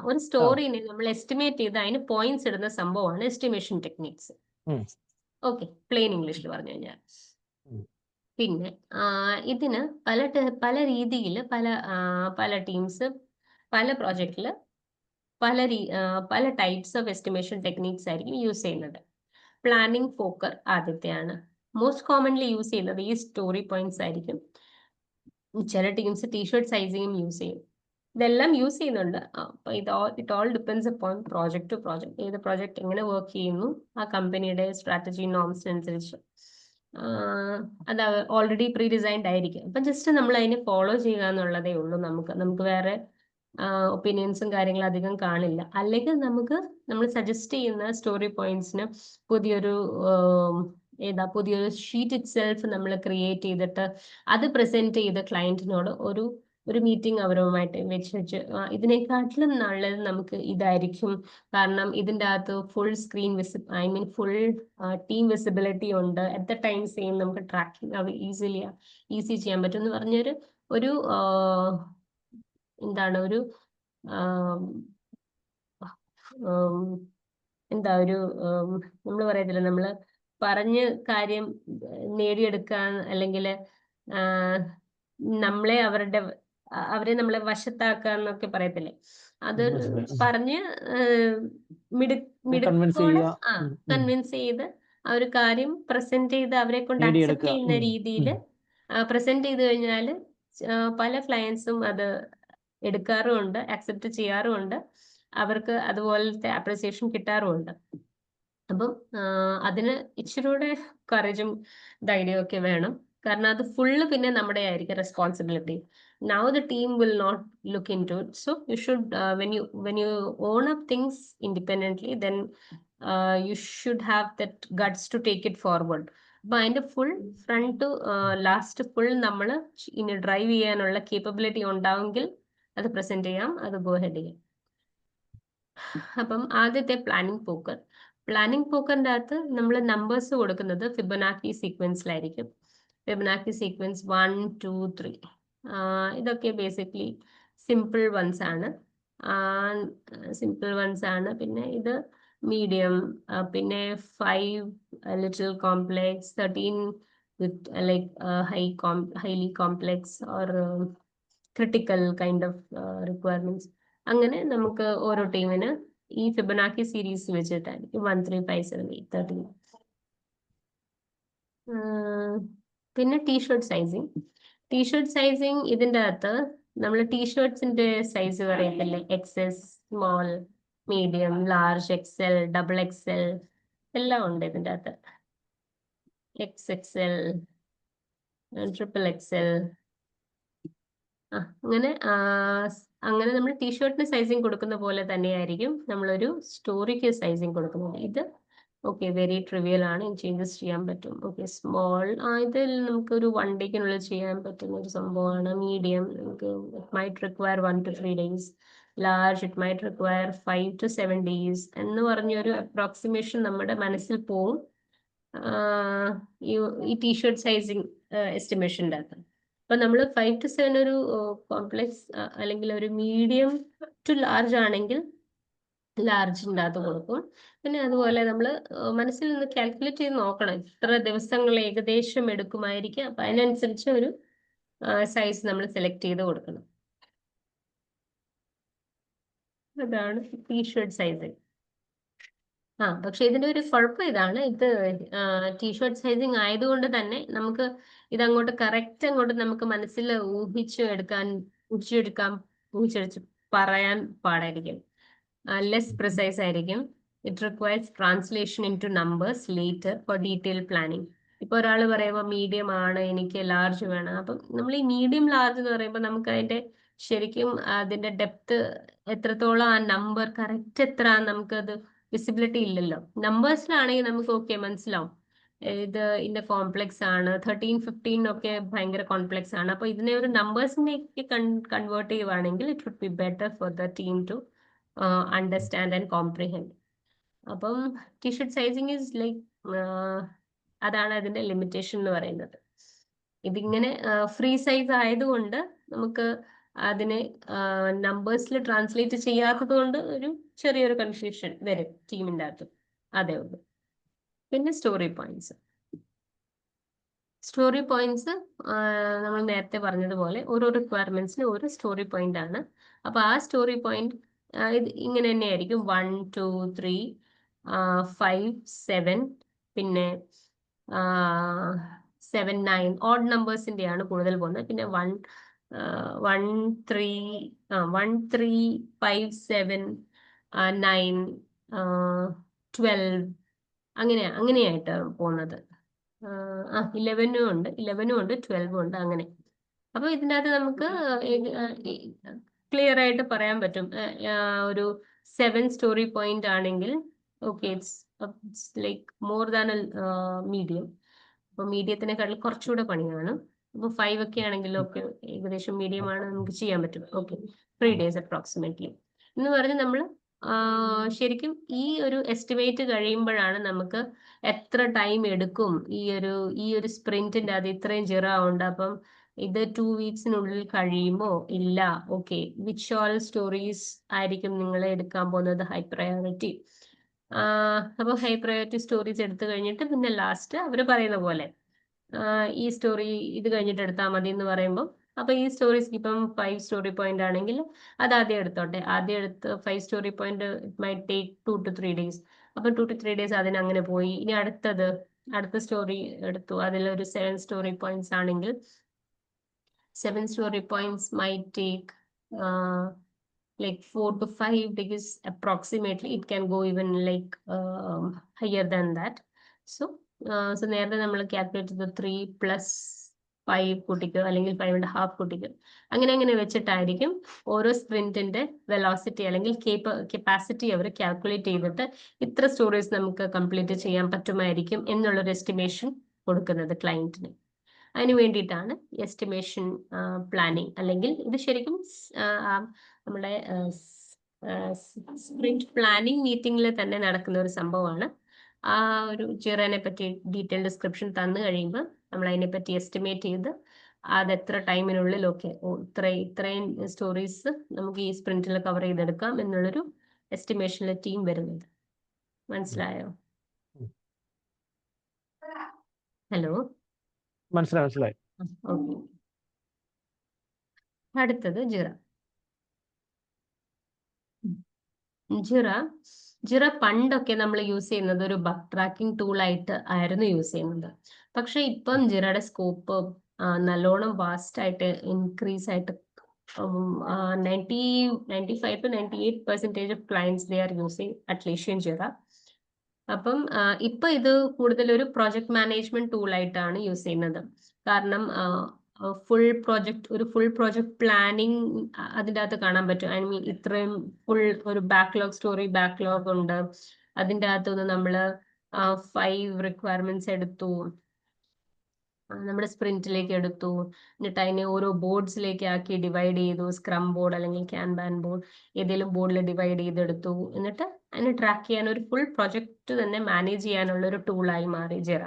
A: ഒരു സ്റ്റോറിനെ നമ്മൾ എസ്റ്റിമേറ്റ് ചെയ്ത് അതിന് പോയിന്റ്സ് ഇടുന്ന സംഭവമാണ് എസ്റ്റിമേഷൻ ടെക്നിക്സ്.
B: ഉം.
A: ഓക്കെ, പ്ലെയിൻ ഇംഗ്ലീഷിൽ പറഞ്ഞു കഴിഞ്ഞാൽ.
B: ഉം.
A: പിന്നെ ഇതിന് പല രീതിയിൽ പല ടീംസ് പല പ്രോജക്റ്റിൽ പല ടൈപ്സ് ഓഫ് എസ്റ്റിമേഷൻ ടെക്നിക്സ് ആയിരിക്കും യൂസ് ചെയ്യുന്നത്. പ്ലാനിംഗ് പോക്കർ ആദ്യത്തെയാണ്. മോസ്റ്റ് കോമൺലി യൂസ് ചെയ്യുന്നത് ഈ സ്റ്റോറി പോയിന്റ്സ് ആയിരിക്കും. ചില ടീംസ് ടീഷർട്ട് സൈസിങ്ങും യൂസ് ചെയ്യും. ഇതെല്ലാം യൂസ് ചെയ്യുന്നുണ്ട്. അപ്പൊ it all depends upon project to project. ഏത് പ്രോജക്ട് എങ്ങനെ വർക്ക് ചെയ്യുന്നു, ആ കമ്പനിയുടെ സ്ട്രാറ്റജി നോംസിനനുസരിച്ച് അത് ഓൾറെഡി പ്രീ ഡിസൈൻഡ് ആയിരിക്കും. അപ്പൊ ജസ്റ്റ് നമ്മൾ അതിനെ ഫോളോ ചെയ്യുക എന്നുള്ളതേ ഉള്ളൂ. നമുക്ക് വേറെ ഒപ്പീനിയൻസും കാര്യങ്ങളും അധികം കാണില്ല. അല്ലെങ്കിൽ നമ്മൾ സജസ്റ്റ് ചെയ്യുന്ന സ്റ്റോറി പോയിന്റ്സിന് പുതിയൊരു പുതിയൊരു ഷീറ്റ് ഇറ്റ് സെൽഫ് നമ്മൾ ക്രിയേറ്റ് ചെയ്തിട്ട് അത് പ്രസന്റ് ചെയ്ത് ക്ലയന്റിനോട് ഒരു മീറ്റിംഗ് അവരുമായിട്ട് വെച്ച് ഇതിനെക്കാട്ടിലും നല്ലത് നമുക്ക് ഇതായിരിക്കും. കാരണം ഇതിൻ്റെ അകത്ത് full screen full team visibility ഉണ്ട്. അറ്റ് ദ ടൈം സെയിം നമുക്ക് ട്രാക്കിംഗ് അത് ഈസി ചെയ്യാൻ പറ്റും എന്ന് പറഞ്ഞൊരു ഒരു എന്താണ് ഒരു എന്താ ഒരു നമ്മൾ പറയത്തില്ല, നമ്മൾ പറഞ്ഞ് കാര്യം നേടിയെടുക്കാൻ, അല്ലെങ്കിൽ അവരെ നമ്മളെ വശത്താക്കാന്നൊക്കെ പറയത്തില്ലേ, അത് പറഞ്ഞ് മിടുക്കോടെ കൺവിൻസ് ചെയ്ത് ആ ഒരു കാര്യം പ്രസന്റ് ചെയ്ത് അവരെ കൊണ്ട് അക്സെപ്റ്റ് ചെയ്യുന്ന രീതിയിൽ പ്രസന്റ് ചെയ്ത് കഴിഞ്ഞാൽ പല ക്ലയൻസും അത് എടുക്കാറുമുണ്ട്, അക്സെപ്റ്റ് ചെയ്യാറുമുണ്ട്. അവർക്ക് അതുപോലത്തെ അപ്രിസിയേഷൻ കിട്ടാറുമുണ്ട്. അപ്പം അതിന് ഇച്ചിരി കൂടെ കറേജും ധൈര്യവും ഒക്കെ വേണം. കാരണം അത് ഫുള്ള് പിന്നെ നമ്മുടെ ആയിരിക്കും responsibility. Now the team will not look into it. So you should, when you own up things independently, then you should have that guts to take it forward. അപ്പൊ അതിന്റെ full front to last full നമ്മൾ ഇനി drive ചെയ്യാനുള്ള capability ഉണ്ടാവുമെങ്കിൽ അത് present ചെയ്യാം, അത് go head ചെയ്യാം. അപ്പം ആദ്യത്തെ പ്ലാനിംഗ് പോക്കറിന്റെ അകത്ത് നമ്മൾ നമ്പേഴ്സ് കൊടുക്കുന്നത് ഫിബൊനാക്കി സീക്വൻസിലായിരിക്കും. ഫിബൊനാക്കി സീക്വൻസ് 1, 2, 3 ഇതൊക്കെ ബേസിക്കലി സിമ്പിൾ വൺസ് ആണ്. പിന്നെ ഇത് മീഡിയം, പിന്നെ 5 little complex, 13 with like highly complex or critical kind of requirements. അങ്ങനെ നമുക്ക് ഓരോ ടീമിന് ഈ ഫിബൊനാക്കി സീരീസ് വെച്ചിട്ടായിരിക്കും 1, 3, 5, 7, 8, 13. പിന്നെ ടീഷർട്ട് സൈസിങ് ഇതിൻ്റെ അകത്ത് നമ്മൾ ടീഷർട്സിന്റെ സൈസ് പറയത്തില്ലേ, XS, small, medium, large, XL, XXL എല്ലാം ഉണ്ട് ഇതിൻ്റെ അകത്ത്. XXL, XXXL അങ്ങനെ നമ്മൾ ടീഷർട്ടിന് സൈസിങ് കൊടുക്കുന്ന പോലെ തന്നെയായിരിക്കും നമ്മളൊരു സ്റ്റോറിക്ക് സൈസിങ് കൊടുക്കുന്നത്. ഇത് ഓക്കെ, വെരി ട്രിവിയൽ ആണ്, ചേഞ്ചസ് ചെയ്യാൻ പറ്റും. ഓക്കെ, സ്മോൾ ഇതിൽ നമുക്ക് ഒരു 1 ഡേക്കുള്ളിൽ ചെയ്യാൻ പറ്റുന്ന ഒരു സംഭവമാണ്. മീഡിയം നമുക്ക് might require 1 to 3 days. Large it might require 5 to 7 days എന്ന് പറഞ്ഞൊരു അപ്രോക്സിമേഷൻ നമ്മുടെ മനസ്സിൽ പോവും ഈ ടീഷർട്ട് സൈസിങ് എസ്റ്റിമേഷൻ്റെ അകത്ത്. അപ്പൊ നമ്മൾ 5 to 7 ഒരു കോംപ്ലെക്സ് അല്ലെങ്കിൽ ഒരു മീഡിയം ടു ലാർജ് ആണെങ്കിൽ ലാർജിൻ്റെ അകത്ത് കൊടുക്കും. പിന്നെ അതുപോലെ നമ്മൾ മനസ്സിൽ നിന്ന് കാൽക്കുലേറ്റ് ചെയ്ത് നോക്കണം ഇത്ര ദിവസങ്ങൾ ഏകദേശം എടുക്കുമായിരിക്കും. അപ്പൊ അതിനനുസരിച്ച് ഒരു സൈസ് നമ്മൾ സെലക്ട് ചെയ്ത് കൊടുക്കണം. അതാണ് ടീഷർട്ട് സൈസിങ്. പക്ഷെ ഇതിന്റെ ഒരു കുഴപ്പം ഇതാണ്, ഇത് ടീഷർട്ട് സൈസിങ് ആയതുകൊണ്ട് തന്നെ നമുക്ക് ഇതങ്ങോട്ട് കറക്റ്റ് അങ്ങോട്ട് നമുക്ക് മനസ്സിൽ ഊഹിച്ചെടുച്ച് പറയാൻ പാടായിരിക്കും. ലെസ് പ്രിസൈസ് ആയിരിക്കും. It requires translation into numbers later for detail planning. ഇപ്പൊ ഒരാൾ പറയുമ്പോൾ മീഡിയം ആണ്, എനിക്ക് ലാർജ് വേണം. അപ്പം നമ്മൾ ഈ മീഡിയം ലാർജ് എന്ന് പറയുമ്പോൾ നമുക്ക് അതിന്റെ ശരിക്കും അതിന്റെ ഡെപ്ത് എത്രത്തോളം, ആ നമ്പർ കറക്റ്റ് എത്ര, നമുക്കത് വിസിബിലിറ്റി ഇല്ലല്ലോ. നമ്പേഴ്സിലാണെങ്കിൽ നമുക്ക് ഓക്കെ മനസ്സിലാവും. ഇത് ഇതിന്റെ കോംപ്ലക്സ് ആണ്, 13, 15 ഒക്കെ ഭയങ്കര കോംപ്ലക്സ് ആണ്. അപ്പൊ ഇതിനെ ഒരു നമ്പേഴ്സിലേക്ക് കൺവേർട്ട് ചെയ്യുവാണെങ്കിൽ it would be better for the team to understand and comprehend. അപ്പം ടീഷർട്ട് സൈസിങ് ഈസ് ലൈക്ക് അതാണ് അതിന്റെ ലിമിറ്റേഷൻ എന്ന് പറയുന്നത്. ഇതിങ്ങനെ ഫ്രീ സൈസ് ആയതുകൊണ്ട് നമുക്ക് അതിനെ നമ്പേഴ്സിൽ ട്രാൻസ്ലേറ്റ് ചെയ്യാത്തത് കൊണ്ട് ഒരു ചെറിയൊരു കൺഫ്യൂഷൻ വരും ടീമിൻ്റെ അകത്ത്. അതേ ഉള്ളൂ. പിന്നെ സ്റ്റോറി പോയിന്റ്സ്. സ്റ്റോറി പോയിന്റ്സ് നമ്മൾ നേരത്തെ പറഞ്ഞതുപോലെ ഓരോ റിക്വയർമെന്റ്സിന് ഒരു സ്റ്റോറി പോയിന്റ് ആണ്. അപ്പൊ ആ സ്റ്റോറി പോയിന്റ് ഇത് ഇങ്ങനെ തന്നെയായിരിക്കും. 1, 2, 3, 5, 7, പിന്നെ 7, 9 ഓഡ് നമ്പേഴ്സിന്റെയാണ് കൂടുതൽ പോകുന്നത്. പിന്നെ 1, 3, 5, 7, 9, 12 അങ്ങനെയായിട്ട് പോകുന്നത്. 11 ഉണ്ട്, 12 ഉണ്ട്, അങ്ങനെ. അപ്പൊ ഇതിൻ്റെ അകത്ത് നമുക്ക് ക്ലിയർ ആയിട്ട് പറയാൻ പറ്റും. ഒരു 7 സ്റ്റോറി പോയിന്റ് ആണെങ്കിൽ okay, it's like more than medium. അപ്പൊ മീഡിയത്തിനെക്കാട്ടിൽ കുറച്ചുകൂടെ പണിയാണ്. അപ്പൊ 5 ഒക്കെ ആണെങ്കിലും ഒക്കെ ഏകദേശം മീഡിയം ആണ്, നമുക്ക് ചെയ്യാൻ പറ്റും. ഓക്കെ, 3 days അപ്രോക്സിമേറ്റ്ലി എന്ന് പറഞ്ഞ് നമ്മൾ ശരിക്കും ഈ ഒരു എസ്റ്റിമേറ്റ് കഴിയുമ്പോഴാണ് നമുക്ക് എത്ര ടൈം എടുക്കും ഈ ഒരു സ്പ്രിന്റിന്റെ അത് ഇത്രയും ജിറ ഉണ്ട്, അപ്പം ഇത് 2 weeksനുള്ളിൽ കഴിയുമോ ഇല്ല, ഓക്കെ, വിച്ച് ഓൾ സ്റ്റോറീസ് ആയിരിക്കും നിങ്ങൾ എടുക്കാൻ പോകുന്നത് ഹൈ പ്രയോറിറ്റി. അപ്പൊ ഹൈ പ്രയോറിറ്റി സ്റ്റോറീസ് എടുത്തു കഴിഞ്ഞിട്ട് പിന്നെ ലാസ്റ്റ് അവർ പറയുന്ന പോലെ ഈ സ്റ്റോറി ഇത് കഴിഞ്ഞിട്ട് എടുത്താൽ മതി എന്ന് പറയുമ്പോൾ, അപ്പൊ ഈ സ്റ്റോറീസ് ഇപ്പം 5 സ്റ്റോറി പോയിന്റ് ആണെങ്കിൽ അത് ആദ്യം എടുത്തോട്ടെ. ആദ്യം എടുത്ത് 5 story point it my take 2 to 3 days. അപ്പൊ 2 to 3 days അതിനങ്ങനെ പോയി. ഇനി അടുത്ത സ്റ്റോറി എടുത്തു, അതിലൊരു 7 സ്റ്റോറി പോയിന്റ്സ് ആണെങ്കിൽ 7 story points my take like 4 to 5 days approximately. It can go even like higher than that. So നേരത്തെ നമ്മൾ കാൽക്കുലേറ്റ് ചെയ്ത് 3 + 5 കൂട്ടിക്കോ അല്ലെങ്കിൽ 5.5 കൂട്ടിക്കോ, അങ്ങനെ വെച്ചിട്ടായിരിക്കും ഓരോ സ്പ്രിന്റിന്റെ വെലോസിറ്റി അല്ലെങ്കിൽ കപ്പാസിറ്റി അവർ കാൽക്കുലേറ്റ് ചെയ്തിട്ട് ഇത്ര സ്റ്റോറീസ് നമുക്ക് കംപ്ലീറ്റ് ചെയ്യാൻ പറ്റുമായിരിക്കും എന്നുള്ളൊരു എസ്റ്റിമേഷൻ കൊടുക്കുന്നത് ക്ലയന്റിന്. അതിന് വേണ്ടിയിട്ടാണ് എസ്റ്റിമേഷൻ പ്ലാനിങ്. അല്ലെങ്കിൽ ഇത് ശരിക്കും നമ്മുടെ സ്പ്രിന്റ് പ്ലാനിങ് മീറ്റിംഗിൽ തന്നെ നടക്കുന്ന ഒരു സംഭവമാണ്. ആ ഒരു ജിറനെ പറ്റി ഡീറ്റെയിൽ ഡിസ്ക്രിപ്ഷൻ തന്നു കഴിയുമ്പോൾ നമ്മൾ അതിനെപ്പറ്റി എസ്റ്റിമേറ്റ് ചെയ്ത് അത് എത്ര ടൈമിനുള്ളിൽ ഓക്കെ ഇത്രയും സ്റ്റോറീസ് നമുക്ക് ഈ സ്പ്രിന്റിൽ കവർ ചെയ്തെടുക്കാം എന്നുള്ളൊരു എസ്റ്റിമേഷനിലെ ടീം വരുന്നത്. മനസ്സിലായോ? ഹലോ,
B: മനസ്സിലായി.
A: ഓക്കെ. അടുത്തത് ജിറ. ജിറ പണ്ടൊക്കെ നമ്മൾ യൂസ് ചെയ്യുന്നത് ഒരു ബഗ് ട്രാക്കിംഗ് ടൂൾ ആയിട്ട് ആയിരുന്നു യൂസ് ചെയ്യുന്നത്. പക്ഷെ ഇപ്പം ജിറയുടെ സ്കോപ്പ് നല്ലോണം വാസ്റ്റ് ആയിട്ട് ഇൻക്രീസ് ആയിട്ട് 95 to 98% of clients they are using Atlassian Jira. അപ്പം ഇപ്പൊ ഇത് കൂടുതൽ ഒരു പ്രോജക്ട് മാനേജ്മെന്റ് ടൂൾ ആയിട്ടാണ് യൂസ് ചെയ്യുന്നത്. കാരണം ഫുൾ പ്രോജക്ട് പ്ലാനിങ് അതിൻ്റെ അകത്ത് കാണാൻ പറ്റും. ഐ മീൻ ഇത്രയും ഫുൾ ഒരു സ്റ്റോറി ബാക്ക്ലോഗ് ഉണ്ട്. അതിൻ്റെ അകത്തുനിന്ന് നമ്മൾ 5 റിക്വയർമെന്റ്സ് എടുത്തു, നമ്മുടെ സ്പ്രിന്റിലേക്ക് എടുത്തു, എന്നിട്ട് അതിനെ ഓരോ ബോർഡ്സിലേക്ക് ആക്കി ഡിവൈഡ് ചെയ്തു. സ്ക്രം ബോർഡ് അല്ലെങ്കിൽ ക്യാൻബാൻ ബോർഡ് ഏതെങ്കിലും ബോർഡിൽ ഡിവൈഡ് ചെയ്തെടുത്തു. എന്നിട്ട് അതിനെ ട്രാക്ക് ചെയ്യാൻ ഒരു ഫുൾ പ്രൊജക്ട് തന്നെ മാനേജ് ചെയ്യാനുള്ള ഒരു ടൂളായി മാറി ജിറ.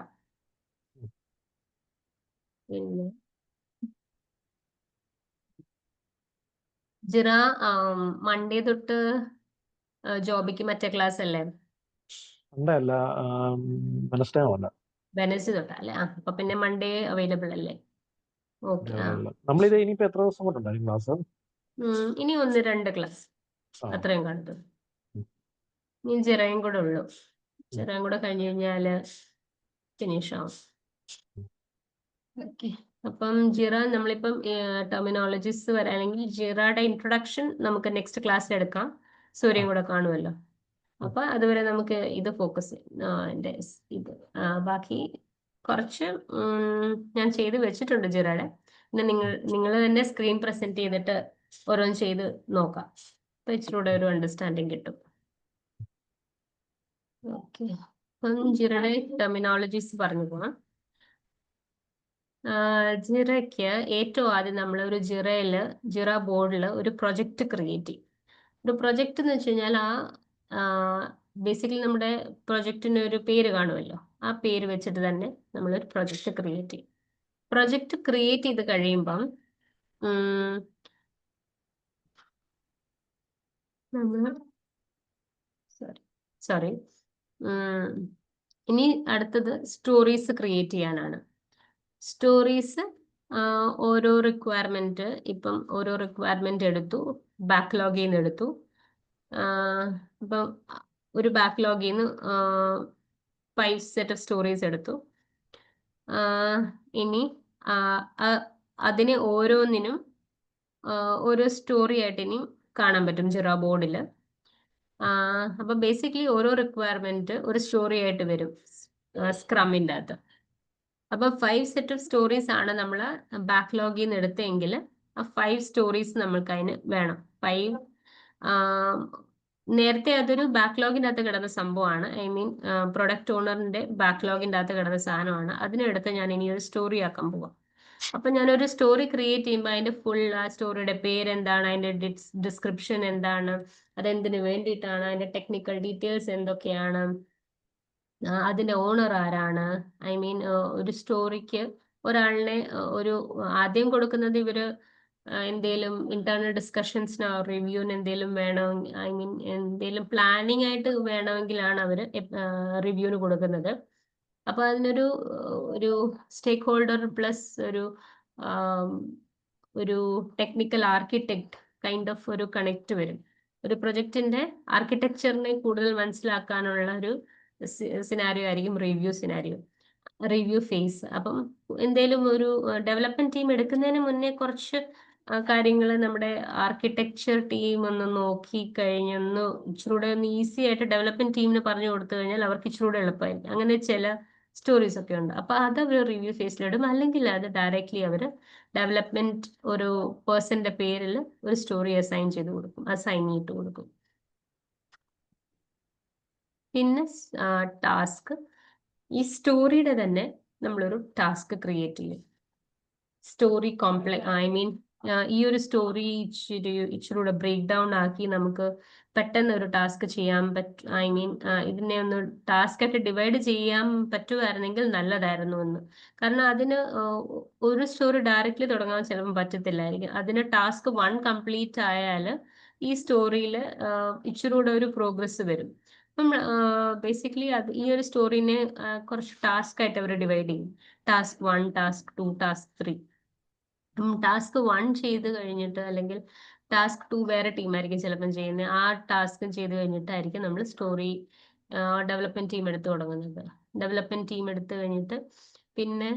A: പിന്നെ ജിറ മൺഡേ തൊട്ട് ജോബിക്ക് മറ്റേ ക്ലാസ് അല്ലേ? വെനസ്ഡേ തൊട്ടാ അല്ലേ? അപ്പൊ പിന്നെ മൺഡേ അവൈലബിൾ അല്ലേ? ഓക്കെ.
B: നമ്മളിത് ഇനിയിപ്പോ എത്ര ദിവസം കൊണ്ടുണ്ടായിരിക്കും ക്ലാസ്?
A: ഇനി 1-2 ക്ലാസ് അത്രയും കണ്ടു. ഇനി ജിറയും കൂടെ ഉള്ളു. ജിറയും കൂടെ കഴിഞ്ഞ് കഴിഞ്ഞാല് ഫിനിഷ് ആവും. ഓക്കെ. അപ്പം ജിറ നമ്മളിപ്പം ടെർമിനോളജീസ് വരാണെങ്കിൽ ജിറയുടെ ഇൻട്രൊഡക്ഷൻ നമുക്ക് നെക്സ്റ്റ് ക്ലാസ്സിൽ എടുക്കാം. സൂര്യൻ കൂടെ കാണുമല്ലോ. അപ്പൊ അതുവരെ നമുക്ക് ഇത് ഫോക്കസ് ഇത് ബാക്കി കുറച്ച് ഞാൻ ചെയ്ത് വെച്ചിട്ടുണ്ട് ജിറയുടെ. പിന്നെ നിങ്ങൾ തന്നെ സ്ക്രീൻ പ്രസന്റ് ചെയ്തിട്ട് ഓരോന്ന് ചെയ്ത് നോക്കാം. അപ്പൊ ഇച്ചിരി കൂടെ ഒരു അണ്ടർസ്റ്റാൻഡിങ് കിട്ടും. ഓക്കെ. ജിറയുടെ ടെർമിനോളജീസ് പറഞ്ഞു പോവാം. ജിറയ്ക്ക് ഏറ്റവും ആദ്യം നമ്മൾ ഒരു ജിറ ബോർഡിൽ ഒരു പ്രൊജക്റ്റ് ക്രിയേറ്റ് ചെയ്യും. ഒരു പ്രൊജക്റ്റ് എന്ന് വെച്ച് കഴിഞ്ഞാൽ ബേസിക്കലി നമ്മുടെ പ്രൊജക്റ്റിന് ഒരു പേര് കാണുമല്ലോ, ആ പേര് വെച്ചിട്ട് തന്നെ നമ്മളൊരു പ്രൊജക്റ്റ് ക്രിയേറ്റ് ചെയ്യും. പ്രൊജക്റ്റ് ക്രിയേറ്റ് ചെയ്ത് കഴിയുമ്പം സോറി ഇനി അടുത്തത് സ്റ്റോറീസ് ക്രിയേറ്റ് ചെയ്യാനാണ്. സ്റ്റോറീസ് ഓരോ റിക്വയർമെന്റ്, ഇപ്പം ഓരോ റിക്വയർമെന്റ് എടുത്തു, ബാക്ക്ലോഗിൽ നിന്ന് എടുത്തു. ഇപ്പം ഒരു ബാക്ക്ലോഗിൽ നിന്ന് 5 സെറ്റ് ഓഫ് സ്റ്റോറീസ് എടുത്തു. ഇനി അതിനെ ഓരോന്നിനും ഓരോ സ്റ്റോറി ആയിട്ട് ഇനി കാണാൻ പറ്റും ജിറ ബോർഡിൽ. അപ്പൊ ബേസിക്കലി ഓരോ റിക്വയർമെന്റ് ഒരു സ്റ്റോറി ആയിട്ട് വരും സ്ക്രമിൻ്റെ അകത്ത്. അപ്പൊ 5 സെറ്റ് ഓഫ് സ്റ്റോറീസ് ആണ് നമ്മൾ ബാക്ക്ലോഗിൽ നിന്ന് എടുത്തെങ്കിൽ ആ 5 സ്റ്റോറീസ് നമ്മൾക്ക് അതിന് വേണം. 5 നേരത്തെ അതൊരു ബാക്ക്ലോഗിൻ്റെ അകത്ത് കിടന്ന സംഭവമാണ്. ഐ മീൻ പ്രൊഡക്റ്റ് ഓണറിന്റെ ബാക്ക്ലോഗിൻ്റെ അകത്ത് കിടന്ന സാധനമാണ്. അതിനെടുത്ത് ഞാൻ ഇനി ഒരു സ്റ്റോറി ആക്കാൻ പോവാം. അപ്പൊ ഞാനൊരു സ്റ്റോറി ക്രിയേറ്റ് ചെയ്യുമ്പോൾ അതിന്റെ ഫുൾ ആ സ്റ്റോറിയുടെ പേരെന്താണ്, അതിന്റെ ഡിസ്ക്രിപ്ഷൻ എന്താണ്, അതെന്തിനു വേണ്ടിയിട്ടാണ്, അതിന്റെ ടെക്നിക്കൽ ഡീറ്റെയിൽസ് എന്തൊക്കെയാണ്, അതിന്റെ ഓണർ ആരാണ്, ഐ മീൻ ഒരു സ്റ്റോറിക്ക് ഒരാളിനെ ഒരു ആദ്യം കൊടുക്കുന്നത് ഇവര് എന്തേലും ഇന്റേണൽ ഡിസ്കഷൻസിനോ റിവ്യൂവിന് എന്തേലും വേണം, ഐ മീൻ എന്തേലും പ്ലാനിങ് ആയിട്ട് വേണമെങ്കിലാണ് അവര് റിവ്യൂവിന് കൊടുക്കുന്നത്. അപ്പൊ അതിനൊരു ഒരു സ്റ്റേക്ക് ഹോൾഡർ പ്ലസ് ഒരു ടെക്നിക്കൽ ആർക്കിടെക്ട് കൈൻഡ് ഓഫ് ഒരു കണക്ട് വരും. ഒരു പ്രൊജക്ടിന്റെ ആർക്കിടെക്ചറിനെ കൂടുതൽ മനസ്സിലാക്കാനുള്ള ഒരു സിനാരിയോ ആയിരിക്കും റിവ്യൂ ഫേസ്. അപ്പം എന്തേലും ഒരു ഡെവലപ്മെന്റ് ടീം എടുക്കുന്നതിന് മുന്നേ കുറച്ച് കാര്യങ്ങൾ നമ്മുടെ ആർക്കിടെക്ചർ ടീം ഒന്ന് നോക്കി കഴിഞ്ഞൊന്ന് ഇച്ചിരൂടെ ഒന്ന് ഈസി ആയിട്ട് ഡെവലപ്മെന്റ് ടീമിന് പറഞ്ഞു കൊടുത്തു കഴിഞ്ഞാൽ അവർക്ക് ഇച്ചിരൂടെ എളുപ്പമായിരിക്കും. അങ്ങനെ ചില സ്റ്റോറീസ് ഒക്കെ ഉണ്ട്. അപ്പൊ അത് അവർ റിവ്യൂ ഫേസിലിടും, അല്ലെങ്കിൽ അത് ഡയറക്ട്ലി അവർ ഡെവലപ്മെന്റ് ഒരു പേഴ്സന്റെ പേരിൽ ഒരു സ്റ്റോറി അസൈൻ ചെയ്ത് കൊടുക്കും. പിന്നെ ടാസ്ക്, ഈ സ്റ്റോറിയുടെ തന്നെ നമ്മളൊരു ടാസ്ക് ക്രിയേറ്റ് ചെയ്യും. സ്റ്റോറി ഐ മീൻ ഈ ഒരു സ്റ്റോറി ഇച്ചിരൂടെ ബ്രേക്ക് ഡൗൺ ആക്കി നമുക്ക് പെട്ടെന്ന് ഒരു ടാസ്ക് ചെയ്യാൻ പറ്റും. ഐ മീൻ ഇതിനെ ഒന്ന് ടാസ്ക് ആയിട്ട് ഡിവൈഡ് ചെയ്യാൻ പറ്റുമായിരുന്നെങ്കിൽ നല്ലതായിരുന്നു എന്ന്. കാരണം അതിന് ഒരു സ്റ്റോറി ഡയറക്റ്റ്ലി തുടങ്ങാൻ ചിലപ്പോൾ പറ്റത്തില്ലായിരിക്കും. അതിന് ടാസ്ക് 1 കംപ്ലീറ്റ് ആയാൽ ഈ സ്റ്റോറിയിൽ ഇച്ചിരൂടെ ഒരു പ്രോഗ്രസ് വരും. അപ്പം ബേസിക്കലി ഈ ഒരു സ്റ്റോറിനെ കുറച്ച് ടാസ്ക് ആയിട്ട് അവർ ഡിവൈഡ് ചെയ്യും. Task 1, task 2, task 3. ടാസ്ക് 1 ചെയ്ത് കഴിഞ്ഞിട്ട്, അല്ലെങ്കിൽ ടാസ്ക് 2 വേറെ ടീമായിരിക്കും ചിലപ്പം ചെയ്യുന്നത്. ആ ടാസ്ക് ചെയ്ത് കഴിഞ്ഞിട്ടായിരിക്കും നമ്മൾ സ്റ്റോറി ഡെവലപ്മെന്റ് ടീം എടുത്ത് തുടങ്ങുന്നത്. ഡെവലപ്മെന്റ് ടീം എടുത്തു കഴിഞ്ഞിട്ട് പിന്നെ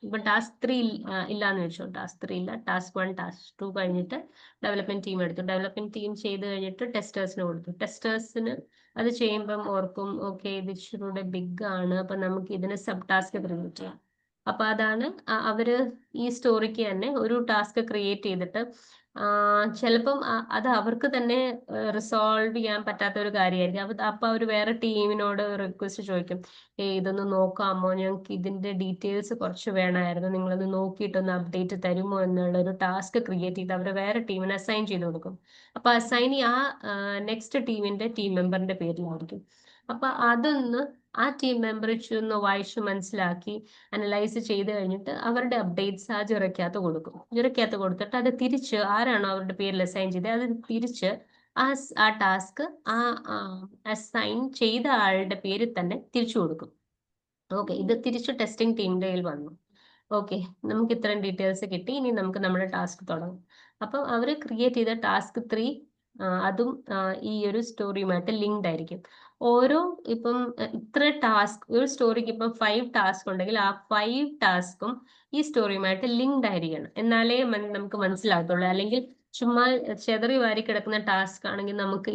A: ഇപ്പൊ ടാസ്ക് 3 ഇല്ലാന്ന് വെച്ചോ, ടാസ്ക് 3 ഇല്ല, ടാസ്ക് 1, ടാസ്ക് 2 കഴിഞ്ഞിട്ട് ഡെവലപ്മെന്റ് ടീം എടുത്തു. ഡെവലപ്മെന്റ് ടീം ചെയ്ത് കഴിഞ്ഞിട്ട് ടെസ്റ്റേഴ്സിന് കൊടുത്തു. ടെസ്റ്റേഴ്സിന് അത് ചെയ്യുമ്പം ഓർക്കും, ഓക്കെ ഇത് ഇച്ചിരൂടെ ബിഗ് ആണ്, അപ്പൊ നമുക്ക് ഇതിന് സബ് ടാസ്ക് ക്രിയേറ്റ് ചെയ്യാം. അപ്പൊ അതാണ് അവര് ഈ സ്റ്റോറിക്ക് തന്നെ ഒരു ടാസ്ക് ക്രിയേറ്റ് ചെയ്തിട്ട് ചിലപ്പം അത് അവർക്ക് തന്നെ റിസോൾവ് ചെയ്യാൻ പറ്റാത്ത ഒരു കാര്യമായിരിക്കും. അപ്പൊ അവർ വേറെ ടീമിനോട് റിക്വസ്റ്റ് ചോദിക്കും, ഇതൊന്ന് നോക്കാമോ, ഞങ്ങൾക്ക് ഇതിന്റെ ഡീറ്റെയിൽസ് കുറച്ച് വേണമായിരുന്നു, നിങ്ങളൊന്ന് നോക്കിയിട്ടൊന്ന് അപ്ഡേറ്റ് തരുമോ എന്നുള്ള ഒരു ടാസ്ക് ക്രിയേറ്റ് ചെയ്ത് അവർ വേറെ ടീമിന് അസൈൻ ചെയ്ത് കൊടുക്കും. അപ്പൊ അസൈൻ നെക്സ്റ്റ് ടീമിന്റെ ടീം മെമ്പറിന്റെ പേരിലായിരിക്കും. അപ്പൊ അതൊന്ന് ആ ടീം മെമ്പർ ഒന്ന് വായിച്ച് മനസ്സിലാക്കി അനലൈസ് ചെയ്ത് കഴിഞ്ഞിട്ട് അവരുടെ അപ്ഡേറ്റ്സ് ആ ജിറയ്ക്കകത്ത് കൊടുക്കും. ജിറയ്ക്കകത്ത് കൊടുത്തിട്ട് അത് തിരിച്ച് ആരാണോ അവരുടെ പേരിൽ അസൈൻ ചെയ്തത് അത് തിരിച്ച് ആ ടാസ്ക് അസൈൻ ചെയ്ത ആളുടെ പേരിൽ തന്നെ തിരിച്ചു കൊടുക്കും. ഓക്കെ, ഇത് തിരിച്ച് ടെസ്റ്റിംഗ് ടീമിന്റെ കയ്യിൽ വന്നു. ഓക്കെ, നമുക്ക് ഇത്രയും ഡീറ്റെയിൽസ് കിട്ടി, ഇനി നമുക്ക് നമ്മുടെ ടാസ്ക് തുടങ്ങും. അപ്പം അവർ ക്രിയേറ്റ് ചെയ്ത ടാസ്ക് 3 അതും ഈ ഒരു സ്റ്റോറിയുമായിട്ട് ലിങ്ക്ഡ് ആയിരിക്കും. ഇപ്പം ഇത്ര ടാസ്ക്, ഒരു സ്റ്റോറിക്ക് ഇപ്പം 5 ടാസ്ക് ഉണ്ടെങ്കിൽ ആ 5 ടാസ്കും ഈ സ്റ്റോറിയുമായിട്ട് ലിങ്ക്ഡ് ആയിരിക്കണം, എന്നാലേ നമുക്ക് മനസ്സിലാകത്തുള്ളൂ. അല്ലെങ്കിൽ ചുമ്മാ ചെതറി വാരി കിടക്കുന്ന ടാസ്ക് ആണെങ്കിൽ നമുക്ക്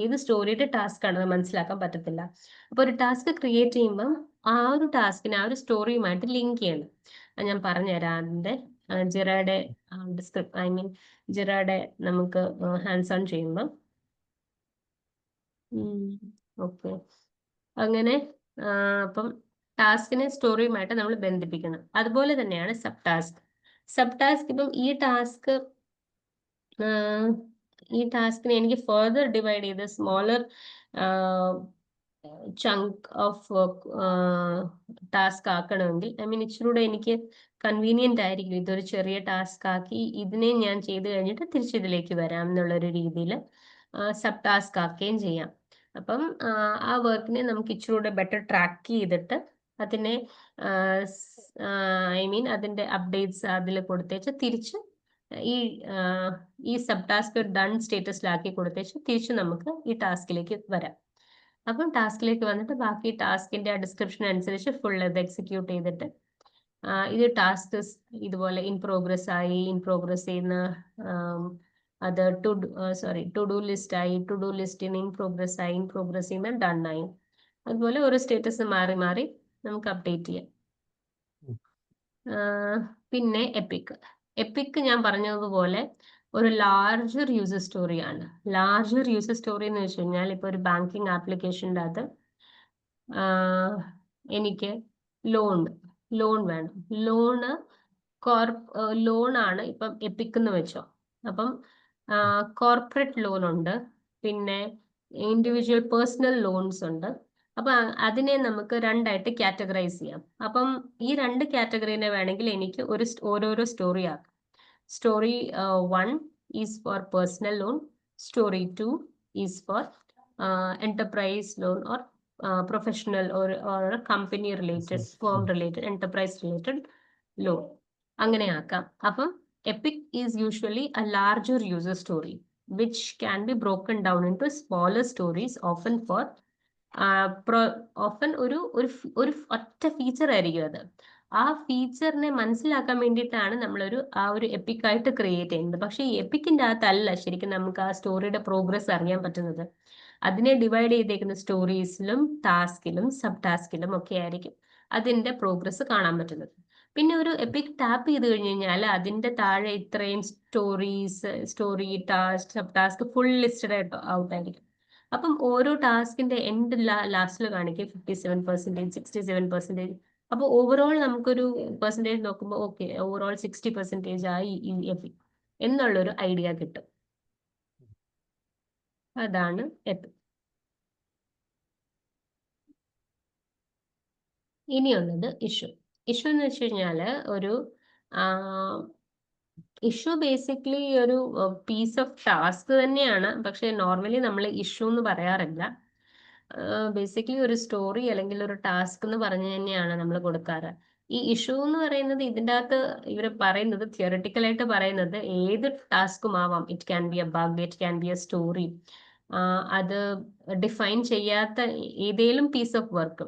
A: ഏത് സ്റ്റോറിയുടെ ടാസ്ക് ആണെന്ന് മനസ്സിലാക്കാൻ പറ്റത്തില്ല. അപ്പൊ ഒരു ടാസ്ക് ക്രിയേറ്റ് ചെയ്യുമ്പം ആ ഒരു ടാസ്കിനെ ആ ഒരു സ്റ്റോറിയുമായിട്ട് ലിങ്ക് ചെയ്യണം. ഞാൻ പറഞ്ഞുതരാം. അതിന്റെ ജിറയുടെ ഐ മീൻ ജിറയുടെ നമുക്ക് ഹാൻഡ്സ് ഓൺ ചെയ്യുമ്പം ഓക്കെ, അങ്ങനെ അപ്പം ടാസ്കിനെ സ്റ്റോറിയുമായിട്ട് നമ്മൾ ബന്ധിപ്പിക്കണം. അതുപോലെ തന്നെയാണ് സബ് ടാസ്ക്. സബ് ടാസ്ക് ഇപ്പം ഈ ടാസ്കിനെ എനിക്ക് ഫർദർ ഡിവൈഡ് ചെയ്ത് സ്മോളർ ചങ്ക് ഓഫ് ടാസ്ക് ആക്കണമെങ്കിൽ ഇച്ചിരൂടെ എനിക്ക് കൺവീനിയന്റ് ആയിരിക്കും ഇതൊരു ചെറിയ ടാസ്ക് ആക്കി ഇതിനെ ഞാൻ ചെയ്ത് കഴിഞ്ഞിട്ട് തിരിച്ചിതിലേക്ക് വരാം എന്നുള്ളൊരു രീതിയിൽ സബ് ടാസ്ക് ആക്കുകയും ചെയ്യാം. അപ്പം ആ വർക്കിനെ നമുക്ക് ഇച്ചിരൂടെ ബെറ്റർ ട്രാക്ക് ചെയ്തിട്ട് അതിനെ അതിന്റെ അപ്ഡേറ്റ്സ് അതിൽ കൊടുത്തേച്ച് തിരിച്ച് ഈ സബ് ടാസ്ക് ഡൺ സ്റ്റേറ്റസിലാക്കി കൊടുത്തേച്ച് തിരിച്ച് നമുക്ക് ഈ ടാസ്കിലേക്ക് വരാം. അപ്പം ടാസ്കിലേക്ക് വന്നിട്ട് ബാക്കി ടാസ്കിന്റെ ആ ഡിസ്ക്രിപ്ഷൻ അനുസരിച്ച് ഫുൾ ഇത് എക്സിക്യൂട്ട് ചെയ്തിട്ട് ഇത് ടാസ്ക് ഇതുപോലെ ഇൻ പ്രോഗ്രസ് ആയി, ഇൻ പ്രോഗ്രസ് ചെയ്യുന്ന അത് ടു ഡു ലിസ്റ്റ് ആയി, to do list in progress ആയി, ഇൻ പ്രോഗ്രസ് ചെയ്യുന്ന ഡൺ ആയി, അതുപോലെ ഓരോ സ്റ്റേറ്റസ് മാറി മാറി നമുക്ക് അപ്ഡേറ്റ് ചെയ്യാം. പിന്നെ എപ്പിക് ഞാൻ പറഞ്ഞതുപോലെ ഒരു ലാർജർ യൂസർ സ്റ്റോറിയാണ്. ലാർജർ യൂസർ സ്റ്റോറി എന്ന് വെച്ച് കഴിഞ്ഞാൽ ഇപ്പൊ ഒരു ബാങ്കിങ് ആപ്ലിക്കേഷൻ്റെ അകത്ത് എനിക്ക് ലോൺ വേണം. ലോണാണ് ഇപ്പം എപ്പിക് എന്ന് വെച്ചോ. അപ്പം കോർപ്പറേറ്റ് ലോൺ ഉണ്ട്, പിന്നെ ഇൻഡിവിജ്വൽ പേഴ്സണൽ ലോൺസ് ഉണ്ട്. അപ്പൊ അതിനെ നമുക്ക് രണ്ടായിട്ട് കാറ്റഗറൈസ് ചെയ്യാം. അപ്പം ഈ രണ്ട് കാറ്റഗറീനെ വേണമെങ്കിൽ എനിക്ക് ഓരോരോ സ്റ്റോറി ആക്കാം. Story 1 is for personal loan, story 2 is for enterprise loan or professional or company related, firm related, enterprise related loan. അങ്ങനെ ആക്കാം. അപ്പം EPIC is usually a larger user story which can be broken down into smaller stories, often ഒരു ഒറ്റ feature ആയിരിക്കും അത്. ആ ഫീച്ചറിനെ മനസ്സിലാക്കാൻ വേണ്ടിയിട്ടാണ് ആ ഒരു എപ്പിക്കായിട്ട് ക്രിയേറ്റ് ചെയ്യുന്നത്. പക്ഷെ ഈ എപ്പിക്കിന്റെ അകത്തല്ല ശരിക്കും നമുക്ക് ആ സ്റ്റോറിയുടെ പ്രോഗ്രസ് അറിയാൻ പറ്റുന്നത്. അതിനെ ഡിവൈഡ് ചെയ്തേക്കുന്ന സ്റ്റോറീസിലും ടാസ്കിലും സബ് ടാസ്കിലും ഒക്കെ ആയിരിക്കും അതിന്റെ പ്രോഗ്രസ് കാണാൻ പറ്റുന്നത്. പിന്നെ ഒരു എപ്പിക് ടാപ്പ് ചെയ്ത് കഴിഞ്ഞ് കഴിഞ്ഞാൽ അതിന്റെ താഴെ ഇത്രയും story, task, sub task full listed out ആയിരിക്കും. അപ്പം ഓരോ ടാസ്കിന്റെ എൻഡ് ലാസ്റ്റിൽ കാണിക്കും 57%, 67%. അപ്പോൾ ഓവറോൾ നമുക്കൊരു പെർസെൻറ്റേജ് നോക്കുമ്പോൾ ഓക്കെ, ഓവറോൾ 60% ആയി ഈ എപ്പിക് എന്നുള്ളൊരു ഐഡിയ കിട്ടും. അതാണ് എപ്പിക്. ഇനിയുള്ളത് ഇഷ്യൂ. ഇഷ്യൂ എന്ന് വെച്ച് കഴിഞ്ഞാല് ഒരു ഇഷ്യൂ ബേസിക്കലി ഒരു പീസ് ഓഫ് ടാസ്ക് തന്നെയാണ്. പക്ഷെ നോർമലി നമ്മൾ ഇഷ്യൂ എന്ന് പറയാറില്ല. ബേസിക്കലി ഒരു സ്റ്റോറി അല്ലെങ്കിൽ ഒരു ടാസ്ക് എന്ന് പറഞ്ഞു തന്നെയാണ് നമ്മൾ കൊടുക്കാറ്. ഈ ഇഷ്യൂ എന്ന് പറയുന്നത് ഇതിൻ്റെ അകത്ത് ഇവർ പറയുന്നത് തിയറട്ടിക്കലായിട്ട് പറയുന്നത് ഏത് ടാസ്കും ആവാം. It can be A bug, it can be A story. അത് ഡിഫൈൻ ചെയ്യാത്ത ഏതേലും പീസ് ഓഫ് വർക്ക്,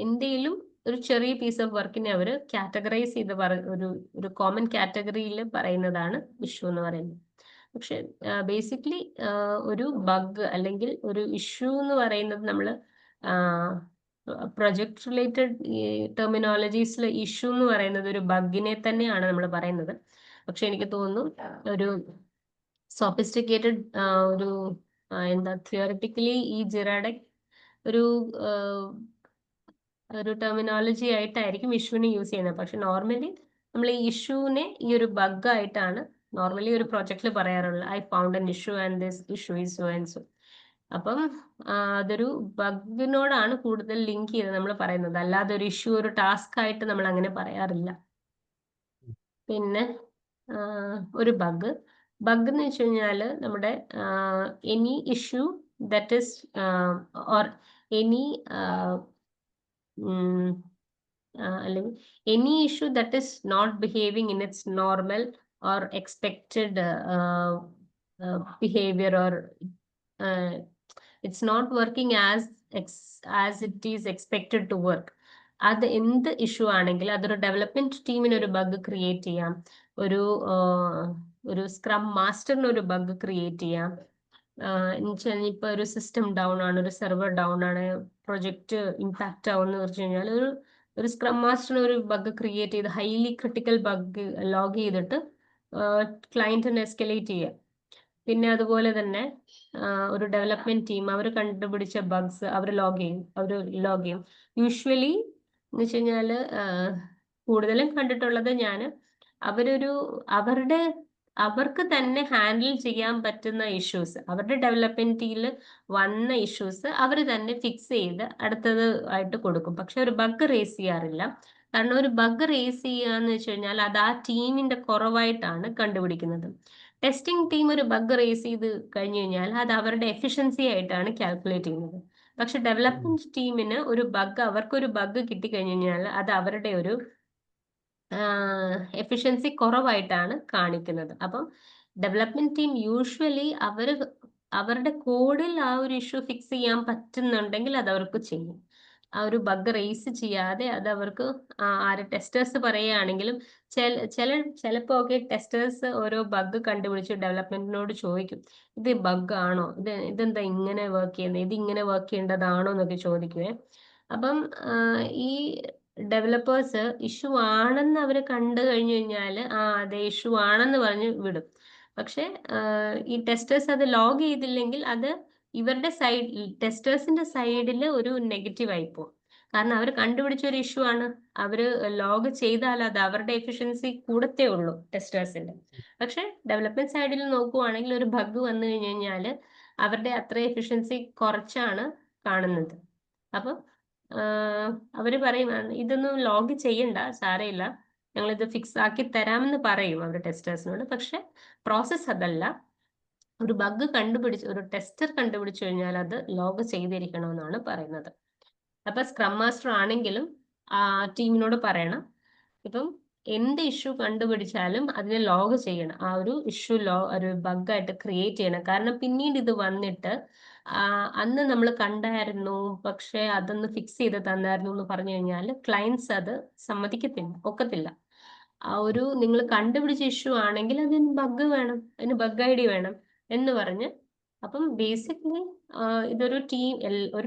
A: എന്തേലും ഒരു ചെറിയ പീസ് ഓഫ് വർക്കിനെ അവർ കാറ്റഗറൈസ് ചെയ്ത് ഒരു കോമൺ കാറ്റഗറിയിൽ പറയുന്നതാണ് ഇഷ്യൂ എന്ന് പറയുന്നത്. പക്ഷെ ബേസിക്കലി ഒരു ബഗ് അല്ലെങ്കിൽ ഒരു ഇഷ്യൂ എന്ന് പറയുന്നത് നമ്മൾ പ്രൊജക്ട് റിലേറ്റഡ് ടെർമിനോളജീസിൽ ഇഷ്യൂ എന്ന് പറയുന്നത് ഒരു ബഗിനെ തന്നെയാണ് നമ്മൾ പറയുന്നത്. പക്ഷെ എനിക്ക് തോന്നുന്നു ഒരു സോഫിസ്റ്റിക്കേറ്റഡ് ഒരു തിയററ്റിക്കലി ഈ ജിറാഡക് ഒരു ടെർമിനോളജി ആയിട്ടായിരിക്കും ഇഷ്യൂവിനെ യൂസ് ചെയ്യുന്നത്. പക്ഷെ നോർമലി നമ്മൾ ഈ ഇഷ്യൂവിനെ ഈ ഒരു ബഗ് ആയിട്ടാണ് നോർമലി ഒരു പ്രൊജക്റ്റിൽ പറയാറുള്ളത്. I found an issue and this issue is so and so. അപ്പം അതൊരു ബഗിനോടാണ് കൂടുതൽ ലിങ്ക് ചെയ്ത് നമ്മൾ പറയുന്നത്, അല്ലാതെ ഒരു ഇഷ്യൂ ഒരു ടാസ്ക് ആയിട്ട് നമ്മൾ അങ്ങനെ പറയാറില്ല. പിന്നെ ഒരു ബഗ് എന്ന് വെച്ച് കഴിഞ്ഞാൽ നമ്മുടെ any issue that is or any അല്ലെങ്കിൽ any issue that is not behaving in its normal or expected behaviour or it's not working as it is expected to work. അത് എന്ത് ഇഷ്യൂ ആണെങ്കിൽ അതൊരു ഡെവലപ്മെന്റ് ടീമിന് ഒരു ബഗ് ക്രിയേറ്റ് ചെയ്യാം, ഒരു scrum മാസ്റ്ററിന് ഒരു ബഗ് ക്രിയേറ്റ് ചെയ്യാം. ഇപ്പൊ ഒരു സിസ്റ്റം ഡൗൺ ആണ്, ഒരു സെർവർ ഡൗൺ ആണ്, പ്രൊജക്ട് ഇമ്പാക്റ്റ് ആവുമെന്ന് പറഞ്ഞു കഴിഞ്ഞാൽ ഒരു സ്ക്രം മാസ്റ്ററിന് ഒരു ബഗ് ക്രിയേറ്റ് ചെയ്ത് ഹൈലി ക്രിട്ടിക്കൽ ബഗ് ലോഗ് ചെയ്തിട്ട് ക്ലയന്റിന് എസ്കലേറ്റ് ചെയ്യാം. പിന്നെ അതുപോലെ തന്നെ ഒരു ഡെവലപ്മെന്റ് ടീം അവർ കണ്ടുപിടിച്ച ബഗ്സ് അവർ ലോഗ് ചെയ്യും. യൂഷ്വലി എന്ന് വെച്ച് കഴിഞ്ഞാല് കൂടുതലും കണ്ടിട്ടുള്ളത് ഞാൻ അവർക്ക് തന്നെ ഹാൻഡിൽ ചെയ്യാൻ പറ്റുന്ന ഇഷ്യൂസ്, അവരുടെ ഡെവലപ്മെന്റ് ടീമിൽ വന്ന ഇഷ്യൂസ് അവർ തന്നെ ഫിക്സ് ചെയ്ത് അടുത്തത് ആയിട്ട് കൊടുക്കും. പക്ഷെ ഒരു ബഗ് റേസ് ചെയ്യാറില്ല. കാരണം ഒരു ബഗ് റേസ് ചെയ്യാന്ന് വെച്ച് കഴിഞ്ഞാൽ അത് ആ ടീമിന്റെ കുറവായിട്ടാണ് കണ്ടുപിടിക്കുന്നത്. ടെസ്റ്റിംഗ് ടീം ഒരു ബഗ് റേസ് ചെയ്ത് കഴിഞ്ഞു കഴിഞ്ഞാൽ അത് അവരുടെ എഫിഷ്യൻസി ആയിട്ടാണ് കാൽക്കുലേറ്റ് ചെയ്യുന്നത്. പക്ഷെ ഡെവലപ്മെന്റ് ടീമിന് അവർക്കൊരു ബഗ് കിട്ടിക്കഴിഞ്ഞു കഴിഞ്ഞാൽ അത് അവരുടെ ഒരു എഫിഷ്യൻസി കുറവായിട്ടാണ് കാണിക്കുന്നത്. അപ്പം ഡെവലപ്മെന്റ് ടീം യൂഷ്വലി അവരുടെ കോഡിൽ ആ ഒരു ഇഷ്യൂ ഫിക്സ് ചെയ്യാൻ പറ്റുന്നുണ്ടെങ്കിൽ അത് അവർക്ക് ചെയ്യും. ആ ഒരു ബഗ് റേസ് ചെയ്യാതെ അത് അവർക്ക് ആര് ടെസ്റ്റേഴ്സ് പറയുകയാണെങ്കിലും ചിലപ്പോ ഒക്കെ ടെസ്റ്റേഴ്സ് ഓരോ ബഗ് കണ്ടുപിടിച്ച് ഡെവലപ്മെന്റിനോട് ചോദിക്കും, ഇത് ബഗ് ആണോ, ഇതെന്താ ഇങ്ങനെ വർക്ക് ചെയ്യുന്നത്, ഇത് ഇങ്ങനെ വർക്ക് ചെയ്യേണ്ടതാണോ എന്നൊക്കെ ചോദിക്കുവേ. അപ്പം ഈ ഡെവലപ്പേഴ്സ് ഇഷ്യൂ ആണെന്ന് അവർ കണ്ടു കഴിഞ്ഞു കഴിഞ്ഞാൽ അതെ ഇഷ്യൂ ആണെന്ന് പറഞ്ഞ് വിടും. പക്ഷെ ഈ ടെസ്റ്റേഴ്സ് അത് ലോഗ് ചെയ്തില്ലെങ്കിൽ അത് ഇവരുടെ ടെസ്റ്റേഴ്സിന്റെ സൈഡിൽ ഒരു നെഗറ്റീവ് ആയി പോകും. കാരണം അവർ കണ്ടുപിടിച്ച ഒരു ഇഷ്യൂ ആണ്, അവര് ലോഗ് ചെയ്താൽ അത് അവരുടെ എഫിഷ്യൻസി കൂടത്തേ ഉള്ളൂ ടെസ്റ്റേഴ്സിന്റെ. പക്ഷെ ഡെവലപ്മെന്റ് സൈഡിൽ നോക്കുവാണെങ്കിൽ ഒരു ബഗ് വന്നു കഴിഞ്ഞു കഴിഞ്ഞാൽ അവരുടെ അത്ര എഫിഷ്യൻസി കുറച്ചാണ് കാണുന്നത്. അപ്പം അവര് പറയും ഇതൊന്നും ലോഗ് ചെയ്യണ്ട, സാരമില്ല, ഞങ്ങളിത് ഫിക്സ് ആക്കി തരാമെന്ന് പറയും അവർ ടെസ്റ്റേഴ്സിനോട്. പക്ഷെ പ്രോസസ്സ് അതല്ല. ഒരു ടെസ്റ്റർ കണ്ടുപിടിച്ചു കഴിഞ്ഞാൽ അത് ലോഗ് ചെയ്തിരിക്കണമെന്നാണ് പറയുന്നത്. അപ്പൊ സ്ക്രം മാസ്റ്റർ ആണെങ്കിലും ടീമിനോട് പറയണം, ഇപ്പം എന്ത് ഇഷ്യൂ കണ്ടുപിടിച്ചാലും അതിനെ ലോഗ് ചെയ്യണം. ആ ഒരു ഇഷ്യൂ ഒരു ബഗ്ഗായിട്ട് ക്രിയേറ്റ് ചെയ്യണം. കാരണം പിന്നീട് ഇത് വന്നിട്ട് അന്ന് നമ്മൾ കണ്ടായിരുന്നു പക്ഷെ അതൊന്ന് ഫിക്സ് ചെയ്ത് തന്നായിരുന്നു എന്ന് പറഞ്ഞു കഴിഞ്ഞാൽ ക്ലയൻസ് അത് ഒക്കത്തില്ല. നിങ്ങൾ കണ്ടുപിടിച്ച ഇഷ്യൂ ആണെങ്കിൽ അതിന് ബഗ് വേണം, അതിന് ബഗ് ഐ ഡി വേണം എന്ന് പറഞ്ഞ്. അപ്പം ബേസിക്കലി ഇതൊരു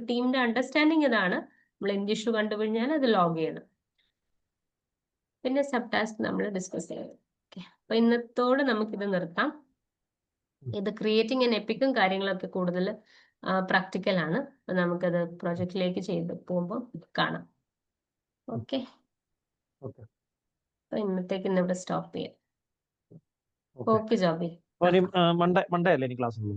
A: ടീമിന്റെ അണ്ടർസ്റ്റാൻഡിങ് ഇതാണ്, നമ്മൾ എന്ത് ഇഷ്യൂ കണ്ടുപിടിഞ്ഞാൽ അത് ലോഗ് ചെയ്യണം. പിന്നെ സബ് ടാസ്ക് നമ്മൾ ഡിസ്കസ് ചെയ്യും. അപ്പൊ ഇന്നത്തോടെ നമുക്കിത് നിർത്താം. ഇത് ക്രിയേറ്റിംഗ് ആൻഡ് എപ്പിക്കും കാര്യങ്ങളൊക്കെ കൂടുതൽ പ്രാക്ടിക്കൽ ആണ്. അപ്പൊ നമുക്കത് പ്രൊജക്റ്റിലേക്ക് ചെയ്ത് പോകുമ്പോൾ കാണാം. ഓക്കെ, അപ്പൊ ഇന്നത്തേക്ക് ഇന്നിവിടെ സ്റ്റോപ്പ് ചെയ്യാം. ഓക്കെ ജോബി.
B: മൺഡേ അല്ലേ ഇനി ക്ലാസ് ഉള്ളൂ?